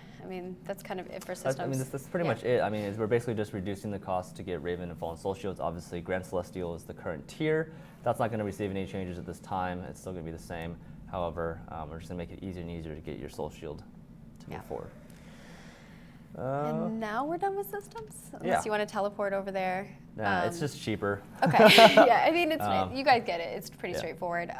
that's kind of it for systems. That's pretty much it. We're basically just reducing the cost to get Raven and Fallen Soul Shields. Obviously, Grand Celestial is the current tier. That's not going to receive any changes at this time. It's still going to be the same. However, we're just going to make it easier and easier to get your Soul Shield to move forward. And now we're done with systems? Unless Yeah. you want to teleport over there. Nah, it's just cheaper. Okay, yeah, it's you guys get it. It's pretty straightforward.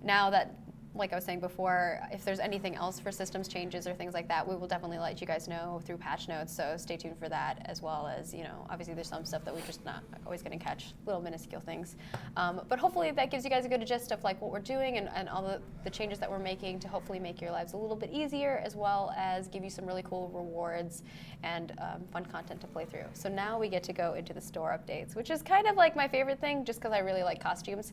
Now that, like I was saying before, if there's anything else for systems changes or things like that, we will definitely let you guys know through patch notes, so stay tuned for that, as well as, obviously there's some stuff that we're just not always going to catch, little minuscule things. But hopefully that gives you guys a good gist of like what we're doing and all the changes that we're making to hopefully make your lives a little bit easier, as well as give you some really cool rewards and fun content to play through. So now we get to go into the store updates, which is kind of like my favorite thing, just because I really like costumes.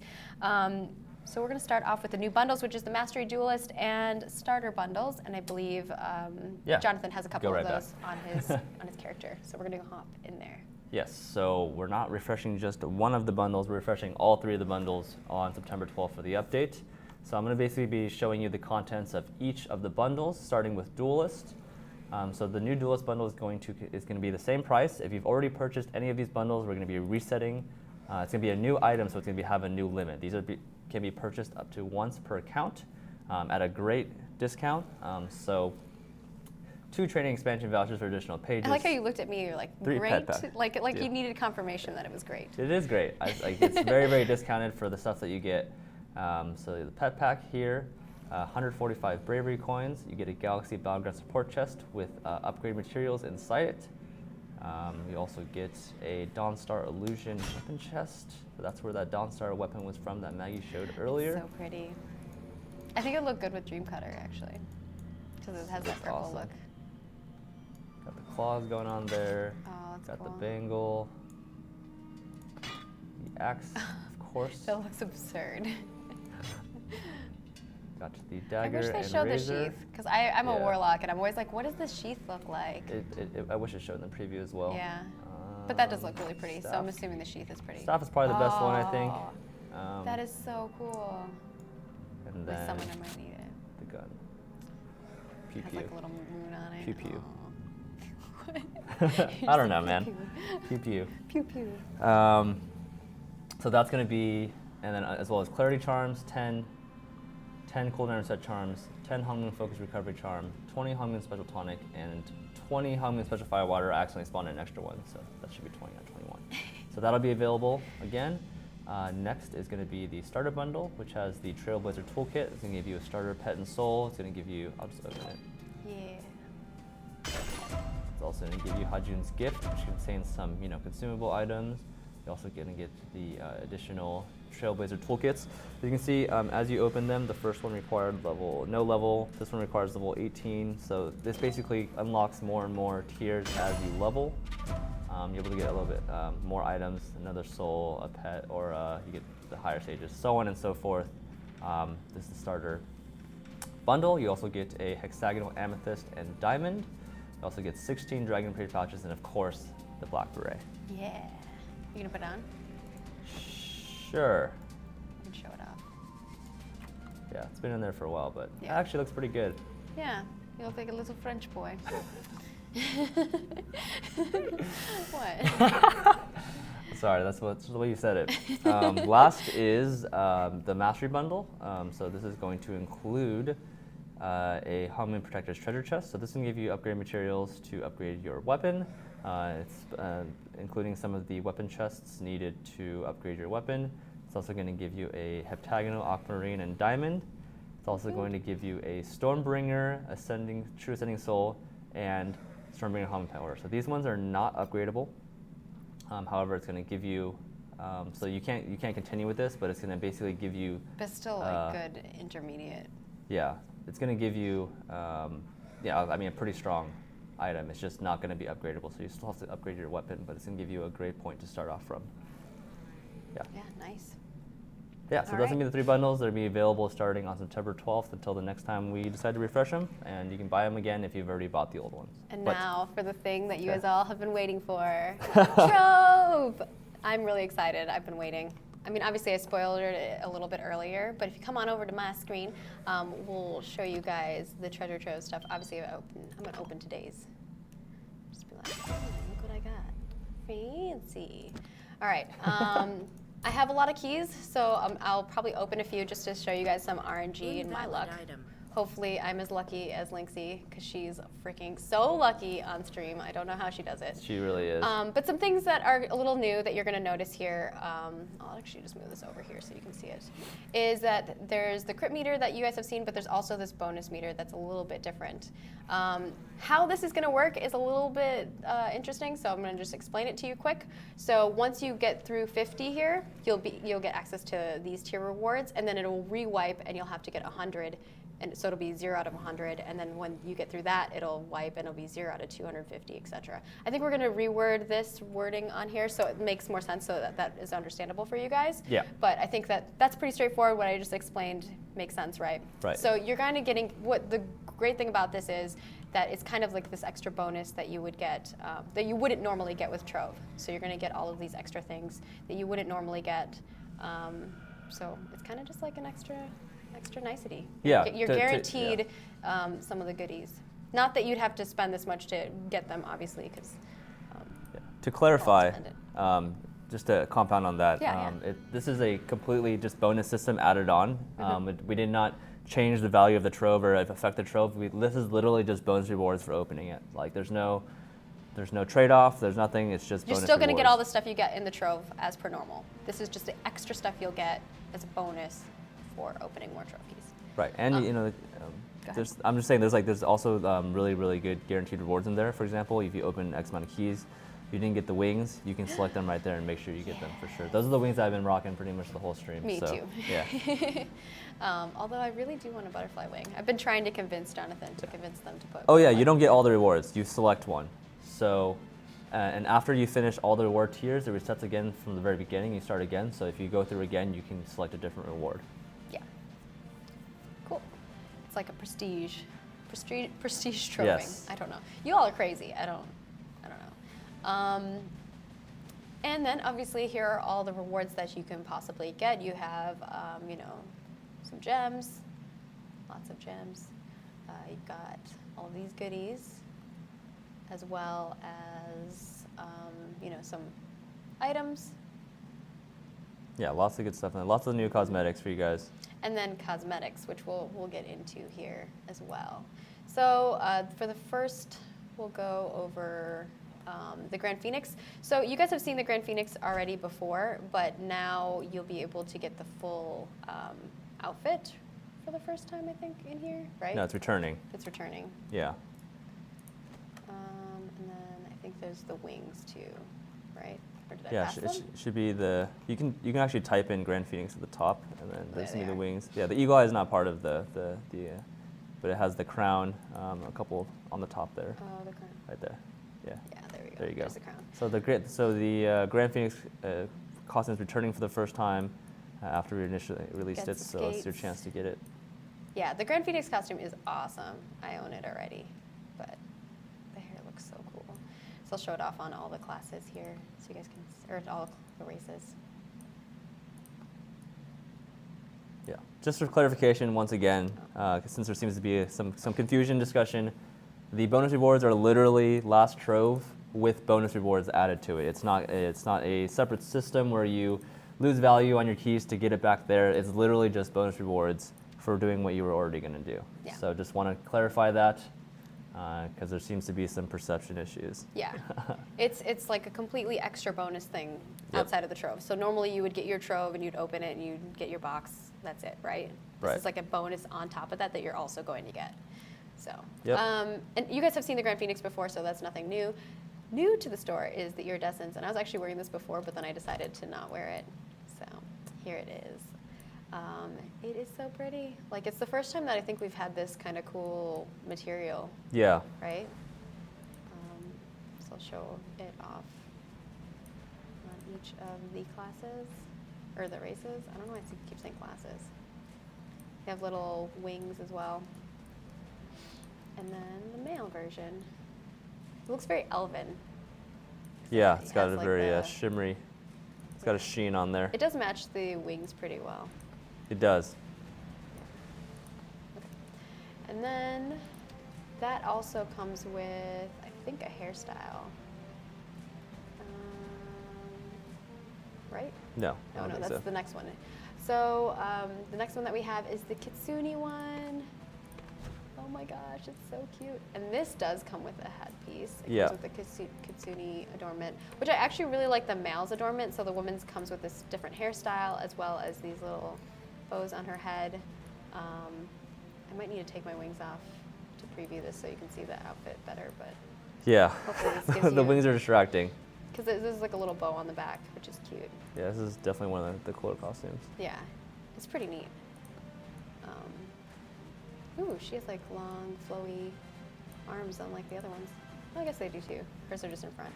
So we're going to start off with the new bundles, which is the Mastery Duelist and Starter bundles, and I believe Jonathan has a couple Go of right those on his character. So we're going to hop in there. Yes, so we're not refreshing just one of the bundles, we're refreshing all 3 of the bundles on September 12th for the update. So I'm going to basically be showing you the contents of each of the bundles, starting with Duelist. So the new Duelist bundle is going to be the same price. If you've already purchased any of these bundles, we're going to be resetting. It's going to be a new item, so it's going to have a new limit. These can be purchased up to once per account at a great discount. So 2 training expansion vouchers for additional pages. I like how you looked at me. You're like, 3 great. pet pack. Like you needed confirmation that it was great. It is great. It's very, very discounted for the stuff that you get. So the pet pack here, 145 bravery coins. You get a Galaxy Battleground support chest with upgrade materials inside it. You also get a Dawnstar Illusion weapon chest. So that's where that Dawnstar weapon was from that Maggie showed earlier. So pretty. I think it would look good with Dreamcutter, actually, because it has that purple awesome. look. Got the claws going on there. Oh, that's Got cool. the bangle. The axe, of course. That looks absurd. Got the dagger I wish they and showed razor. the sheath, because I'm a Yeah. warlock, and I'm always like, what does the sheath look like? I wish it showed in the preview as well. Yeah. But that does look really pretty, so I'm staff. assuming the sheath is pretty. Staff is probably the best one, I think. Oh, that is so cool. And With then someone I might need it. the gun. Pew It has pew. like a little moon on it. Pew pew. Aw. I don't know, man. Pew pew. Pew pew. So that's going to be, and then as well as Clarity Charms, 10 cooldown reset charms, 10 Hungman Focus Recovery Charm, 20 Hungman Special Tonic, and 20 Hungman Special Firewater. I accidentally spawned an extra one, so that should be 20, not 21. So that'll be available again. Next is going to be the Starter Bundle, which has the Trailblazer Toolkit. It's going to give you a starter pet and soul. It's going to give you, I'll just open it. Yeah. It's also going to give you Hajun's Gift, which contains some, consumable items. You're also going to get the additional Trailblazer toolkits. As you can see, as you open them, the first one required no level. This one requires level 18. So this basically unlocks more and more tiers as you level. You're able to get a little bit more items, another soul, a pet, or you get the higher stages, so on and so forth. This is the starter bundle. You also get a hexagonal amethyst and diamond. You also get 16 dragon prey pouches, and of course, the black beret. Yeah. You gonna put it on? Sure. You can show it off. Yeah, it's been in there for a while, but it Yeah. actually looks pretty good. Yeah. You look like a little French boy. What? Sorry, that's the way you said it. Last is the Mastery Bundle. So this is going to include a Hungman Protector's Treasure Chest. So this is going to give you upgrade materials to upgrade your weapon. It's including some of the weapon chests needed to upgrade your weapon. It's also going to give you a Heptagonal, Aquamarine, and Diamond. It's also going to give you a Stormbringer, True Ascending Soul, and Stormbringer Hungman Power. So these ones are not upgradable. However, it's going to give you, so you can't continue with this, but it's going to basically give you. But still, like good intermediate. Yeah, it's going to give you, a pretty strong item. It's just not going to be upgradable, so you still have to upgrade your weapon, but it's going to give you a great point to start off from. Yeah. Yeah, nice. Yeah, so those are going to be the 3 bundles that will be available starting on September 12th until the next time we decide to refresh them, and you can buy them again if you've already bought the old ones. And But- now for the thing that you Okay. guys all have been waiting for, Trove! I'm really excited. I've been waiting. I mean, obviously I spoiled it a little bit earlier, but if you come on over to my screen, we'll show you guys the treasure trove stuff. Obviously, I'm gonna open today's. Just be like, oh, look what I got. Fancy. All right. I have a lot of keys, so I'll probably open a few just to show you guys some RNG and my luck. Item. Hopefully I'm as lucky as Lynxie, because she's freaking so lucky on stream. I don't know how she does it. She really is. But some things that are a little new that you're going to notice here, I'll actually just move this over here so you can see it, is that there's the crit meter that you guys have seen, but there's also this bonus meter that's a little bit different. How this is going to work is a little bit interesting, so I'm going to just explain it to you quick. So once you get through 50 here, you'll get access to these tier rewards, and then it'll re-wipe, and you'll have to get 100 and so it'll be 0 out of 100, and then when you get through that, it'll wipe, and it'll be 0 out of 250, etc. I think we're going to reword this wording on here so it makes more sense, so that is understandable for you guys. Yeah. But I think that's pretty straightforward. What I just explained makes sense, right? Right. So you're kind of getting, what the great thing about this is that it's kind of like this extra bonus that you would get, that you wouldn't normally get with Trove. So you're going to get all of these extra things that you wouldn't normally get. So it's kind of just like an extra nicety. Yeah, You're guaranteed some of the goodies. Not that you'd have to spend this much to get them, obviously, because. To clarify, dependent. just to compound on that, Yeah, this is a completely just bonus system added on. We did not change the value of the Trove or affect the Trove. This is literally just bonus rewards for opening it. Like there's no trade-off. There's nothing. It's just You're bonus still going to get all the rewards. stuff you get in the Trove as per normal. This is just the extra stuff you'll get as a bonus for opening more trophies. Right, and ahead. I'm just saying there's also really good guaranteed rewards in there. For example, if you open X amount of keys, you didn't get the wings, you can select them right there and make sure you get them for sure. Those are the wings that I've been rocking pretty much the whole stream. Me so, too. Yeah. Although I really do want a butterfly wing. I've been trying to convince Jonathan to convince them to put. Oh yeah, butterfly you don't get wings. all the rewards. You select one. So, and after you finish all the reward tiers, it resets again from the very beginning. You start again. So if you go through again, you can select a different reward. Yeah. Cool. It's like a prestige trophy. Yes. I don't know. You all are crazy. I don't know. And then obviously here are all the rewards that you can possibly get. You have, some gems, lots of gems. You've got all of these goodies, as well as, some items. Yeah, lots of good stuff and lots of new cosmetics for you guys. And then cosmetics, which we'll get into here as well. So for the first, we'll go over the Grand Phoenix. So you guys have seen the Grand Phoenix already before, but now you'll be able to get the full outfit for the first time, I think, in here, right? No, it's returning. It's returning. Yeah. And then I think there's the wings too, right? Or did I Yeah, pass it them? should be the. You can actually type in Grand Phoenix at the top, and then There there's they gonna be the are. wings. Yeah, the eagle eye is not part of the but it has the crown, a couple on the top there, Oh, the crown. right there. Yeah. Yeah, there we go. There you go. There's the crown. So the Grand Phoenix costume is returning for the first time after we initially released Gets it, the so it's your skates. chance to get it. Yeah, the Grand Phoenix costume is awesome. I own it already, but the hair looks so cool. So I'll show it off on all the classes here, so you guys can, or all the races. Yeah. Just for clarification, once again, since there seems to be some confusion discussion, the bonus rewards are literally last Trove with bonus rewards added to it. It's not a separate system where you lose value on your keys to get it back there. It's literally just bonus rewards for doing what you were already going to do. Yeah. So just want to clarify that because there seems to be some perception issues. Yeah, it's like a completely extra bonus thing Yep. outside of the Trove. So normally you would get your Trove and you'd open it and you'd get your box. That's it, right? This Right. is like a bonus on top of that you're also going to get. So, Yep. And you guys have seen the Grand Phoenix before, so that's nothing new. New to the store is the Iridescent, and I was actually wearing this before, but then I decided to not wear it. So here it is. It is so pretty. Like, it's the first time that I think we've had this kind of cool material, Yeah. right? So I'll show it off on each of the classes, or the races. I don't know why I keep saying classes. They have little wings as well. And then the male version. It looks very elven. Yeah, It it's got has a like very the- shimmery, it's got a sheen on there. It does match the wings pretty well. It does. And then that also comes with, I think, a hairstyle. Right? No, I No, don't no, think that's so. the next one. So the next one that we have is the Kitsune E1. Oh my gosh, it's so cute. And this does come with a headpiece. It Yeah. comes with the Kitsune adornment, which I actually really like the male's adornment. So the woman's comes with this different hairstyle as well as these little bows on her head. I might need to take my wings off to preview this so you can see the outfit better, but Yeah, hopefully this gives the you- wings are distracting. because this is like a little bow on the back, which is cute. Yeah, this is definitely one of the cooler costumes. Yeah, it's pretty neat. Ooh, she has like long, flowy arms unlike the other ones. Well, I guess they do too. Hers are just in front.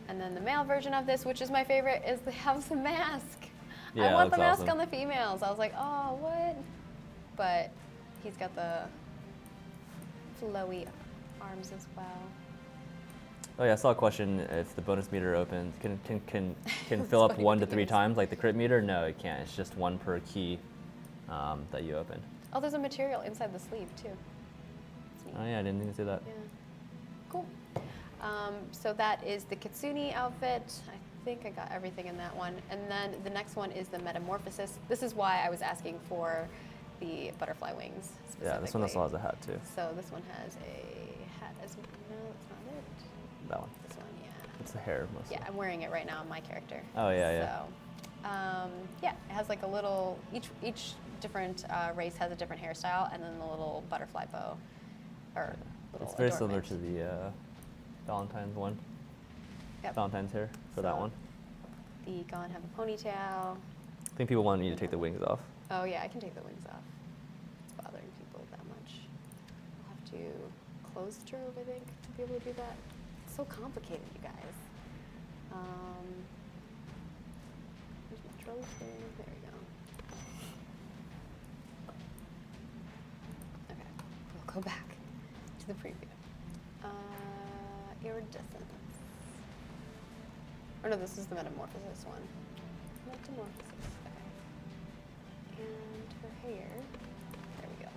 And then the male version of this, which is my favorite, is they have the mask. Yeah, I want the that's mask awesome. on the females. I was like, oh, what? But he's got the flowy arms as well. Oh yeah, I saw a question if the bonus meter opens, can fill up funny 1 to what 3 you times like the crit meter? No, it can't. It's just 1 per key that you open. Oh, there's a material inside the sleeve too. That's neat. Oh yeah, I didn't even see that. Yeah. Cool. So that is the Kitsune outfit. I think I got everything in that one. And then the next one is the Metamorphosis. This is why I was asking for the butterfly wings specifically. Yeah, this one also has a hat too. So this one has a hat as well. No, that's not it. That one. This one, yeah. It's the hair mostly. Yeah, I'm wearing it right now on my character. Oh yeah, yeah. So, yeah, it has like a little, each different race has a different hairstyle, and then the little butterfly bow, or little It's very similar adornment. to the Valentine's one. Yep. Valentine's hair for that So- one. The Gone have a ponytail. I think people want you to take the wings off. Oh yeah, I can take the wings off. It's bothering people that much. I'll have to close the Trove, I think, to be able to do that. It's so complicated, you guys. Here's my Trove thing. There we go. Okay, we'll go back to the preview. Iridescent. Or no, this is the Metamorphosis one. Metamorphosis. Okay. And her hair. There we go.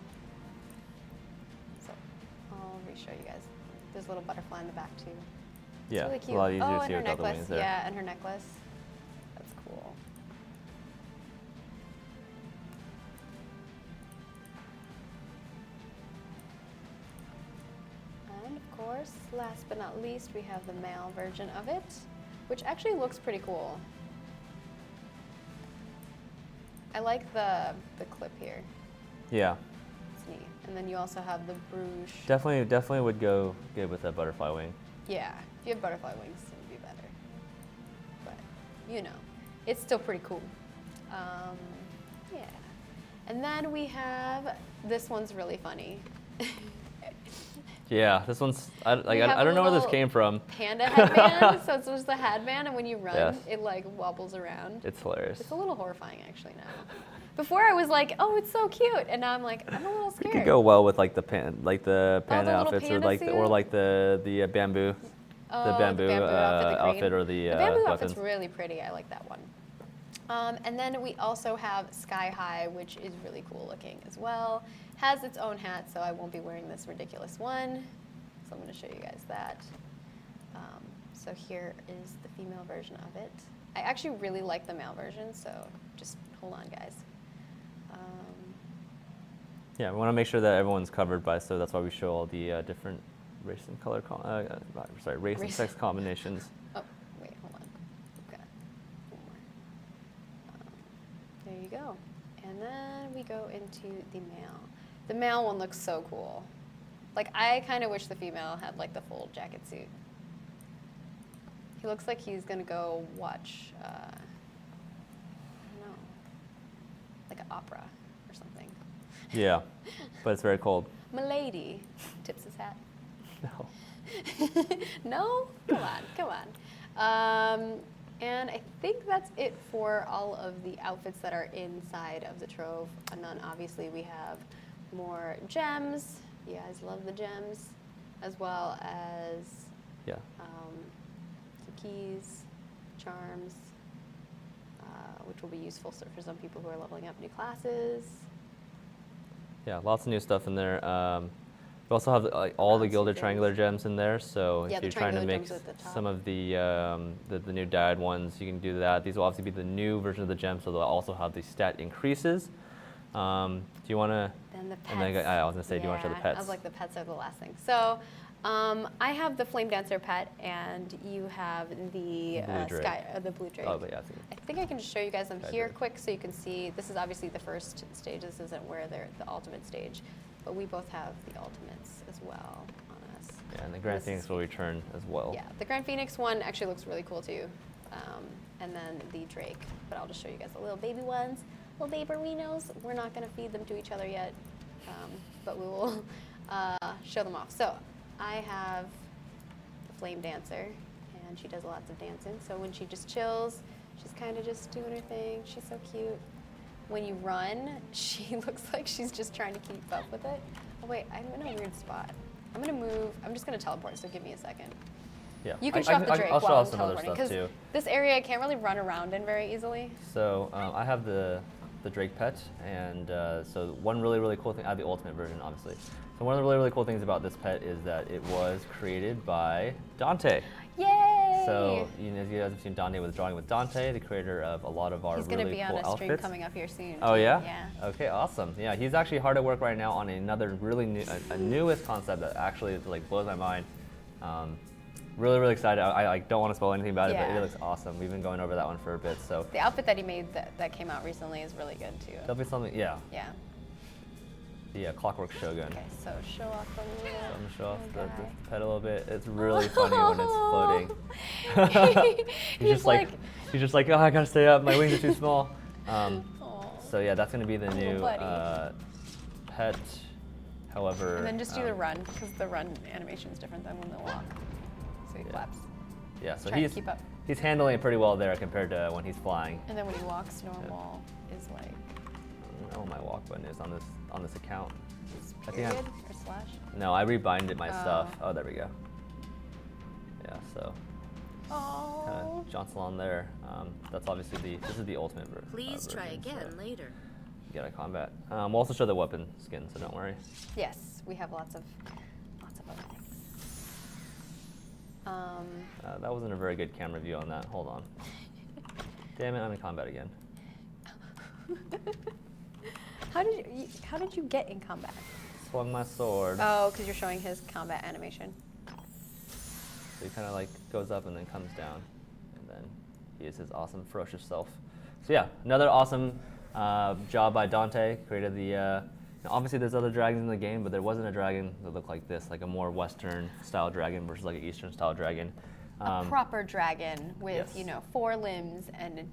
So I'll re-show you guys. There's a little butterfly in the back too. It's Yeah, really it's cute. a lot easier oh, to and see her without the necklace. wings there. Yeah, and her necklace. That's cool. And of course, last but not least, we have the male version of it, which actually looks pretty cool. I like the clip here. Yeah, It's neat. And then you also have the Bruges. definitely would go good with that butterfly wing. Yeah, if you have butterfly wings, it would be better. But, you know, it's still pretty cool. Yeah. And then we have, this one's really funny. Yeah, this one's, I We have don't a know where this little came from. Panda headband, so it's just the headband, and when you run, Yes. it like wobbles around. It's hilarious. It's a little horrifying actually now. Before I was like, oh, it's so cute, and now I'm like, I'm a little It scared. could go well with like the panda the little outfits, or panda like suit? or like the bamboo, Oh, the bamboo, outfit, the outfit, green. or the bamboo weapons. outfit's really pretty. I like that one. And then we also have Sky High, which is really cool looking as well. Has its own hat, so I won't be wearing this ridiculous one. So I'm going to show you guys that. So here is the female version of it. I actually really like the male version, so just hold on, guys. Yeah, we want to make sure that everyone's covered by, so that's why we show all the different race and color, race and sex combinations. Oh, wait, hold on. We've got one more. There you go. And then we go into the male. The male one looks so cool. Like, I kind of wish the female had like the full jacket suit. He looks like he's gonna go watch, I don't know, like an opera or something. Yeah, but it's very cold. Milady tips his hat. No. No? Come on. And I think that's it for all of the outfits that are inside of the Trove. And then obviously we have more gems. You guys love the gems, as well as Yeah. some keys, charms, which will be useful for some people who are leveling up new classes. Yeah, lots of new stuff in there. We also have like, all the Lots of gilded things. triangular gems in there. So Yeah, if the you're trying to triangular make gems at the top. some of the new dyed ones, you can do that. These will obviously be the new version of the gem, so they'll also have the stat increases. Do you want to? Then the pets. And then I was gonna say, do you want to show the I pets? was like, the pets are the last thing. So, I have the Flame Dancer pet, and you have the Blue Drake. the Blue Drake. Oh, but yeah, I see. I think I can just show you guys them Sky here Drake. quick so you can see. This is obviously the first stage. This isn't where they're the ultimate stage, but we both have the ultimates as well on us. Yeah, and the Grand This Phoenix is- will return as well. Yeah, the Grand Phoenix one actually looks really cool too. And then the Drake, but I'll just show you guys the little baby ones, little baby Rhinos. We're not gonna feed them to each other yet. but we will show them off. So I have the Flame Dancer, and she does lots of dancing. So when she just chills, she's kind of just doing her thing. She's so cute. When you run, she looks like she's just trying to keep up with it. Oh wait, I'm in a weird spot. I'm gonna move. I'm just gonna teleport, so give me a second. Yeah. You can show off the Drake I'll show while off I'm some other teleporting, stuff too. this area I can't really run around in very easily. So I have the Drake pet, and so one really cool thing. I have the ultimate version, obviously. So one of the really cool things about this pet is that it was created by Dante. Yay! So as you guys have seen Dante with Drawing with Dante, the creator of a lot of our He's really gonna be cool on a stream outfits. coming up here soon. Oh too. yeah? Yeah. Okay, awesome. Yeah, he's actually hard at work right now on another really new, a newest concept that actually like blows my mind. Really excited. I don't want to spoil anything about it, but Yeah. it looks awesome. We've been going over that one for a bit, so The outfit that he made that came out recently is really good too. there'll be something. Yeah, Yeah. the Clockwork Shogun. Okay, so show off the little. So I'm gonna show off little the guy. pet a little bit. It's really funny when it's floating. He's just like, oh, I gotta stay up. My wings are too small. Aw. So yeah, that's gonna be the Little new buddy. pet. However, And then just do the run, because the run animation is different than when they walk. So he Yeah. flaps. Yeah, so Trying to keep up. he's handling it pretty well there compared to when he's flying. And then when he walks normal is like I don't know what my walk button is on this account. I think period or slash. No, I rebinded my stuff. Oh. Oh, there we go. Yeah, so Oh. Johnson on there. That's obviously this is the ultimate version. Please try again so later. you gotta combat. We'll also show the weapon skin, so don't worry. Yes, we have lots of other things. That wasn't a very good camera view on that. Hold on. Damn it, I'm in combat again. How did you get in combat? Swung my sword. Oh, because you're showing his combat animation. So he kind of like goes up and then comes down, and then he is his awesome, ferocious self. So yeah, another awesome job by Dante. Created the. Obviously, there's other dragons in the game, but there wasn't a dragon that looked like this, like a more Western style dragon versus like an Eastern style dragon. A proper dragon with yes. 4 limbs and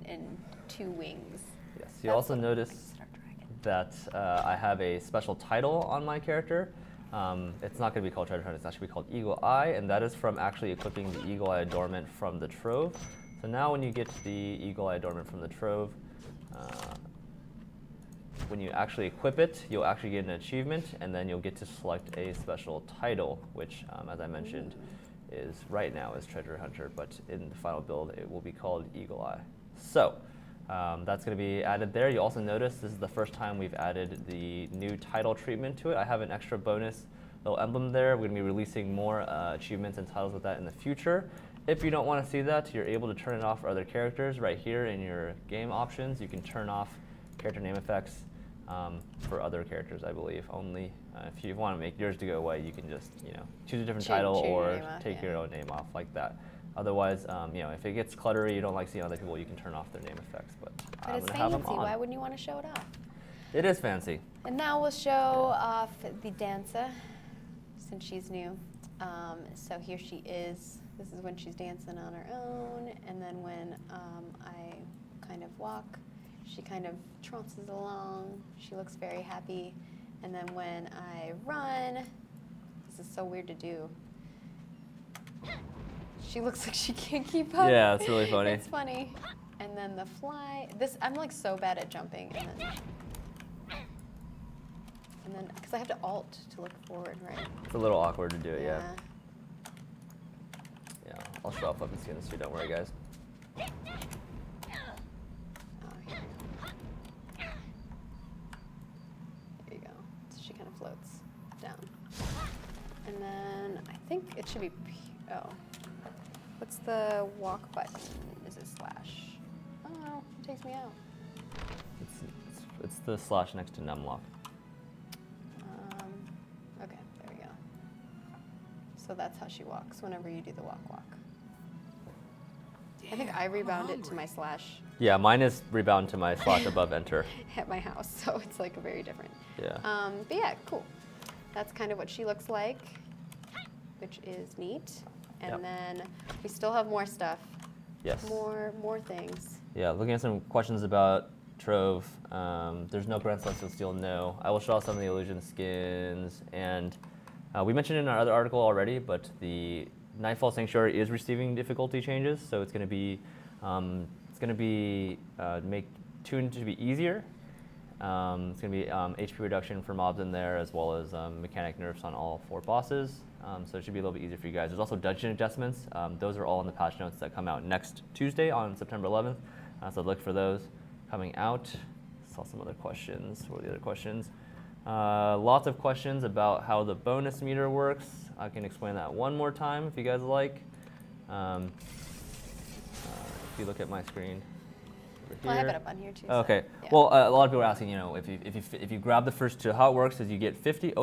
2 wings. Yes. You also what notice makes it our dragon. that I have a special title on my character. It's not going to be called Treasure Hunt, it's actually called Eagle Eye, and that is from actually equipping the Eagle Eye Adornment from the Trove. So now when you get the Eagle Eye Adornment from the Trove, when you actually equip it, you'll actually get an achievement, and then you'll get to select a special title, which, as I mentioned, is right now is Treasure Hunter, but in the final build, it will be called Eagle Eye. So that's going to be added there. You also notice this is the first time we've added the new title treatment to it. I have an extra bonus little emblem there. We're going to be releasing more achievements and titles with that in the future. If you don't want to see that, you're able to turn it off for other characters right here in your game options. You can turn off character name effects for other characters, I believe. Only if you want to make yours to go away, you can just choose a different title change your or name off, take yeah. your own name off like that. Otherwise, if it gets cluttery, you don't like seeing other people, you can turn off their name effects. But But I'm it's gonna have them fancy. on. Why wouldn't you want to show it off? It is fancy. And now we'll show off the dancer, since she's new. So here she is. This is when she's dancing on her own, and then when I kind of walk, she kind of trounces along. She looks very happy. And then when I run, this is so weird to do. She looks like she can't keep up. Yeah, it's really funny. It's funny. And then the fly. I'm like so bad at jumping. And then, because I have to alt to look forward, right? It's a little awkward to do it, yeah. Yeah. Yeah, I'll show off weapon skins too, don't worry guys. Oh, here we go. There you go. So she kind of floats down. And then I think it should be, what's the walk button? Is it slash? Oh no, it takes me out. It's the slash next to numlock. Okay, there we go. So that's how she walks whenever you do the walk. I think I rebound it to my slash Yeah, mine is rebound to my slash above enter. at my house, so it's like very different. Yeah. But yeah, cool. That's kind of what she looks like, which is neat. And Yep. then we still have more stuff. Yes. More things. Yeah, looking at some questions about Trove. There's no Grand Celestial Steel, no. I will show off some of the illusion skins, and we mentioned in our other article already, but the Nightfall Sanctuary is receiving difficulty changes, so it's going to be make tuned to be easier. It's going to be HP reduction for mobs in there, as well as mechanic nerfs on all 4 bosses. So it should be a little bit easier for you guys. There's also dungeon adjustments. Those are all in the patch notes that come out next Tuesday on September 11th. So look for those coming out. Saw some other questions. What are the other questions? Lots of questions about how the bonus meter works. I can explain that one more time if you guys like. If you look at my screen. Well, I have it up on here too. Okay. So, yeah. Well, a lot of people are asking, if you grab the first 2, how it works is you get 50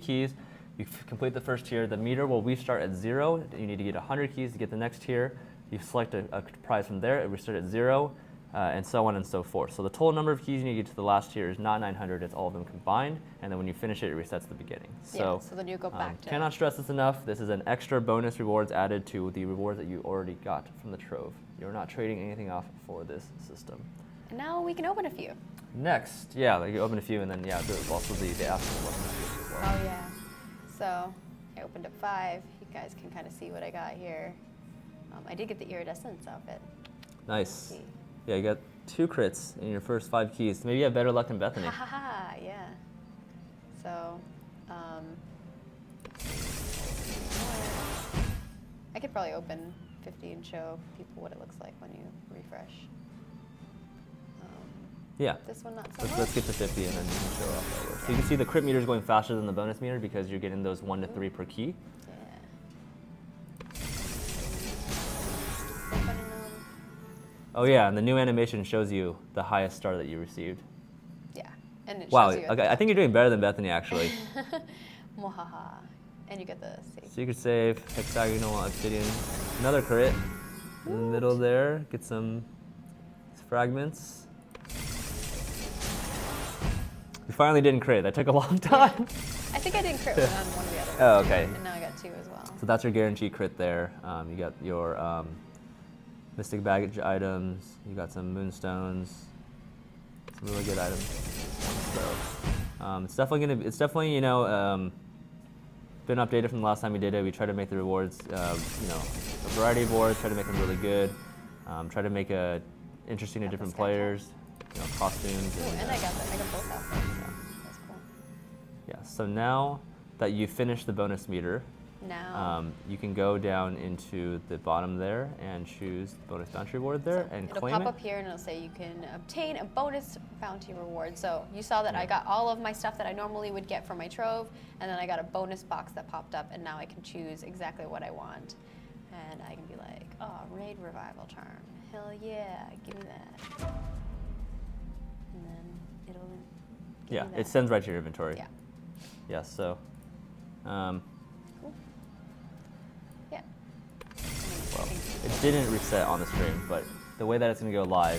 keys. You complete the first tier. The meter will restart at 0. You need to get 100 keys to get the next tier. You select a prize from there. It restarts at 0, and so on and so forth. So the total number of keys you need to get to the last tier is not 900. It's all of them combined. And then when you finish it, it resets the beginning. So, so then you go back to. Cannot stress this enough. This is an extra bonus rewards added to the rewards that you already got from the Trove. You're not trading anything off for this system. And now we can open a few. Next, you open a few, and then there's also the after weapons as well. Oh yeah. So I opened up 5. You guys can kind of see what I got here. I did get the Iridescent outfit. Nice. Yeah, you got 2 crits in your first 5 keys. Maybe you have better luck than Bethany. Ha ha ha, yeah. So, I could probably open 50 and show people what it looks like when you refresh. Yeah. This one not so much. Let's get to 50 and then you can show off that works. So you can see the crit meter is going faster than the bonus meter because you're getting those 1 to 3 per key. Yeah. Opening them. Oh yeah, and the new animation shows you the highest star that you received. Yeah, and it Wow, shows you. okay, I think you're doing better than Bethany actually. Mwahaha. And you get the save. Secret save, hexagonal obsidian, another crit in the middle there. Get some fragments. We finally didn't crit. That took a long time. I think I didn't crit on one of the others. Oh, okay. And now I got 2 as well. So that's your guaranteed crit there. You got your Mystic Baggage items. You got some Moonstones. Some really good items. So it's definitely been updated from the last time we did it. We try to make the rewards, a variety of rewards. Try to make them really good. Try to make it interesting to different players. Costumes. Ooh, and I got both outfits. So that's cool. Yeah. So now that you finished the bonus meter, Now you can go down into the bottom there and choose the bonus bounty reward there and it'll claim pop it. up here and it'll say you can obtain a bonus bounty reward. So you saw that I got all of my stuff that I normally would get from my Trove, and then I got a bonus box that popped up, and now I can choose exactly what I want. And I can be like, oh, Raid Revival Charm. Hell yeah, give me that. And then it'll give me that. It sends right to your inventory. Yeah. Yeah, so Cool. Yeah. well, it didn't reset on the stream, but the way that it's going to go live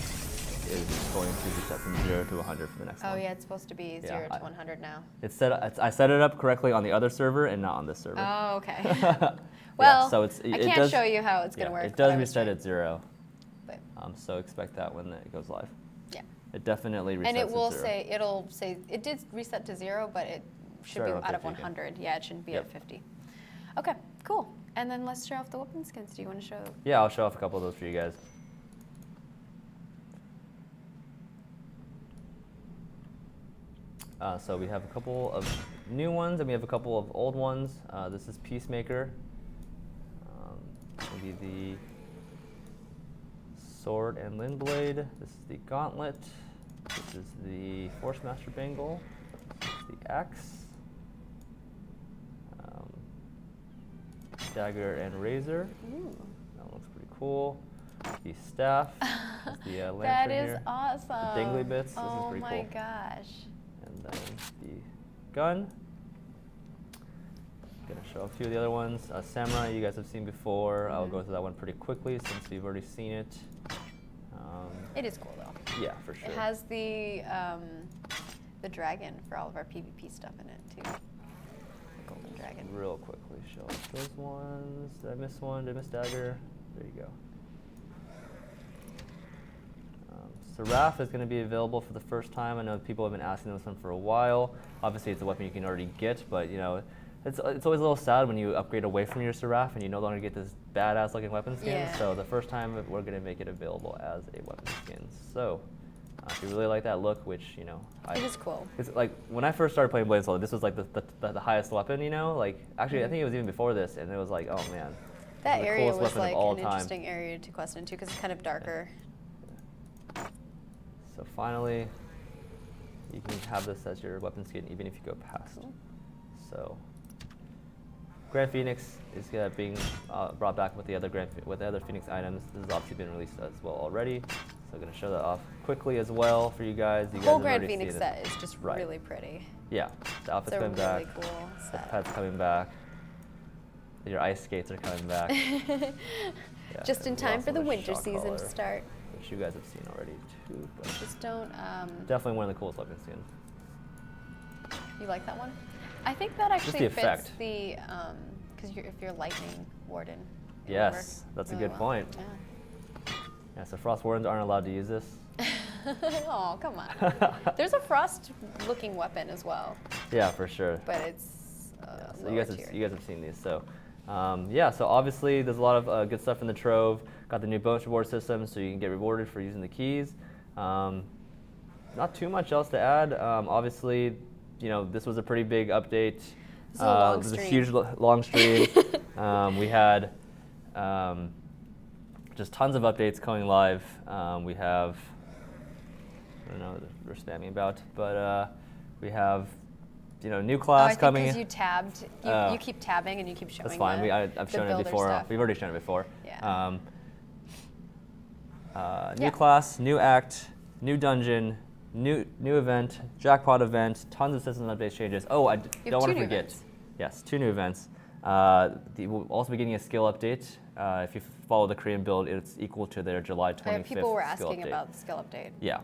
is going to reset from 0 to 100 for the next one. Oh yeah, it's supposed to be 0 Yeah, to 100 now. I set it up correctly on the other server and not on this server. Oh, okay. Well, so I can't show you how it's going to work. It does but I was reset trying. at 0. But So expect that when it goes live. yeah. It definitely resets And it will at 0. say, it'll say, it did reset to 0, but it should Start be on out of 50 again. 100. Yeah, it shouldn't be Yep. at 50. Okay, cool. And then let's show off the weapon skins. Do you want to show? Yeah, I'll show off a couple of those for you guys. So we have a couple of new ones and we have a couple of old ones. This is Peacemaker. Maybe the Sword and Lindblade. This is the Gauntlet. This is the Force Master Bangle. This is the Axe. Dagger and Razor. Ooh. That looks pretty cool. The staff. The lantern That is here. awesome. The dingly bits. This Oh is pretty my cool. gosh. And then the gun. Gonna show a few of the other ones. Samurai, you guys have seen before. I'll go through that one pretty quickly since we've already seen it. It is cool though. Yeah, for sure. It has the dragon for all of our PvP stuff in it too. Golden dragon. Real quickly show off those ones. Did I miss one? Did I miss Dagger? There you go. Seraph is going to be available for the first time. I know people have been asking this one for a while. Obviously, it's a weapon you can already get, but you know, it's always a little sad when you upgrade away from your Seraph and you no longer get this badass looking weapon skin. Yeah. So the first time we're going to make it available as a weapon skin. So if you really like that look, which you know, It is cool. it's like when I first started playing Blade and Soul, this was like the highest weapon. You know, like actually I think it was even before this, and it was like, oh man. That the area coolest was weapon of like all an time. interesting area to quest into because it's kind of darker. So finally, you can have this as your weapon skin even if you go past. Cool. So Grand Phoenix is being brought back with the other Phoenix items. This has obviously been released as well already. So I'm going to show that off quickly as well for you guys. You The guys whole have Grand already Phoenix seen set it. is just Right. really pretty. Yeah, the outfit's It's a coming really back. cool The set. pet's coming back. Your ice skates are coming back. Yeah, Just in and time for the also winter shock season collar, to start. which you guys have seen already too. But Just don't. definitely one of the coolest weapon skins. You like that one? I think that actually the fits effect. the because if you're lightning Warden. it would Yes, work that's a really good well. point. Yeah, so Frost Wardens aren't allowed to use this. Yeah. Oh, come on. There's a frost-looking weapon as well, Yeah, for sure. but it's So lower tier. you guys have seen these. So yeah, so obviously there's a lot of good stuff in the Trove. Got the new bonus reward system, so you can get rewarded for using the keys. Not too much else to add. Obviously, you know, this was a pretty big update. This is a long It was a stream. huge long stream. We had just tons of updates coming live. We have, I don't know what we're spamming about, but we have, you know, new Oh, I class think coming. because you tabbed, Oh. you keep tabbing and you keep showing. That's fine. I've the shown it builder before. stuff. We've already shown it before. Yeah. New Yeah. class, new act, new dungeon, new event, jackpot event, tons of system updates changes. Oh, I don't want two to new forget. events. Yes, 2 new events. We'll also be getting a skill update. If you follow the Korean build, it's equal to their July 25th People were skill asking update. about the skill update. Yeah.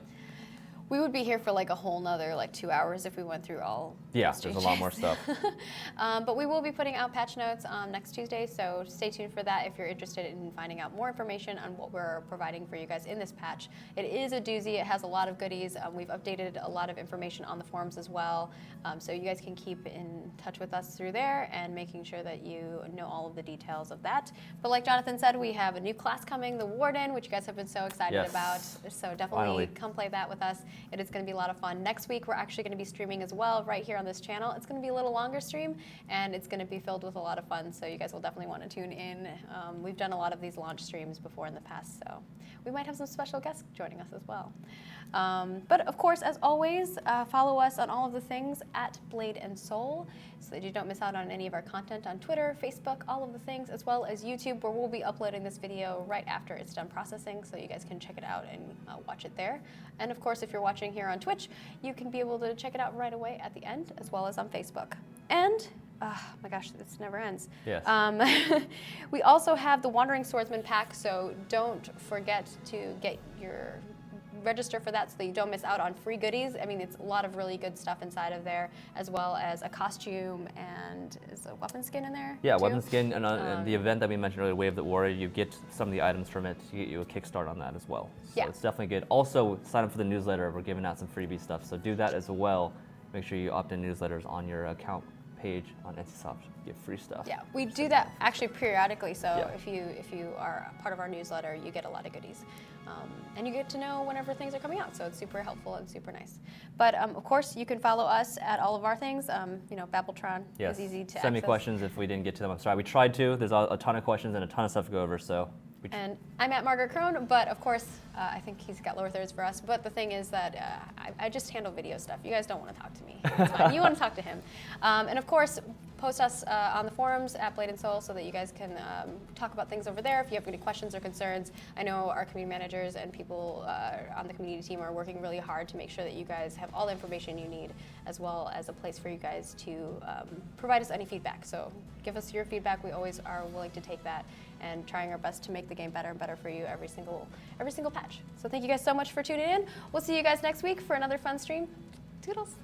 We would be here for like a whole nother like 2 hours if we went through all. Yeah, those there's a lot more changes. stuff. But we will be putting out patch notes next Tuesday, so stay tuned for that if you're interested in finding out more information on what we're providing for you guys in this patch. It is a doozy. It has a lot of goodies. We've updated a lot of information on the forums as well, so you guys can keep in touch with us through there and making sure that you know all of the details of that. But like Jonathan said, we have a new class coming, the Warden, which you guys have been so excited Yes. about. So definitely Finally. come play that with us. It is going to be a lot of fun. Next week, we're actually going to be streaming as well right here on this channel. It's going to be a little longer stream, and it's going to be filled with a lot of fun, so you guys will definitely want to tune in. We've done a lot of these launch streams before in the past, so we might have some special guests joining us as well. But of course, as always, follow us on all of the things at Blade and Soul so that you don't miss out on any of our content on Twitter, Facebook, all of the things, as well as YouTube, where we'll be uploading this video right after it's done processing, so you guys can check it out and watch it there. And of course, if you're watching here on Twitch, you can be able to check it out right away at the end, as well as on Facebook. And oh my gosh, this never ends. Yes. We also have the Wandering Swordsman pack, so don't forget to register for that so that you don't miss out on free goodies. I mean, it's a lot of really good stuff inside of there, as well as a costume and is a weapon skin in there? Yeah, too? weapon skin, and the event that we mentioned earlier, Wave That Warrior, you get some of the items from it. You get you a kickstart on that as well. So Yeah. it's definitely good. Also, sign up for the newsletter. We're giving out some freebie stuff, so do that as well. Make sure you opt in newsletters on your account page on NCSoft. Get free stuff. Yeah, we do that actually periodically. So Yeah. if you are a part of our newsletter, you get a lot of goodies, and you get to know whenever things are coming out. So it's super helpful and super nice. But of course, you can follow us at all of our things. You know, Babbletron Yes. is easy to Send me access. questions if we didn't get to them. I'm sorry. We tried to. There's a ton of questions and a ton of stuff to go over. So. And I'm at Margaret Crone, but of course, I think he's got lower thirds for us. But the thing is that I just handle video stuff. You guys don't want to talk to me. It's fine. You want to talk to him. And of course, post us on the forums at Blade and Soul so that you guys can talk about things over there if you have any questions or concerns. I know our community managers and people on the community team are working really hard to make sure that you guys have all the information you need, as well as a place for you guys to provide us any feedback. So give us your feedback. We always are willing to take that and trying our best to make the game better and better for you every single patch. So thank you guys so much for tuning in. We'll see you guys next week for another fun stream. Toodles.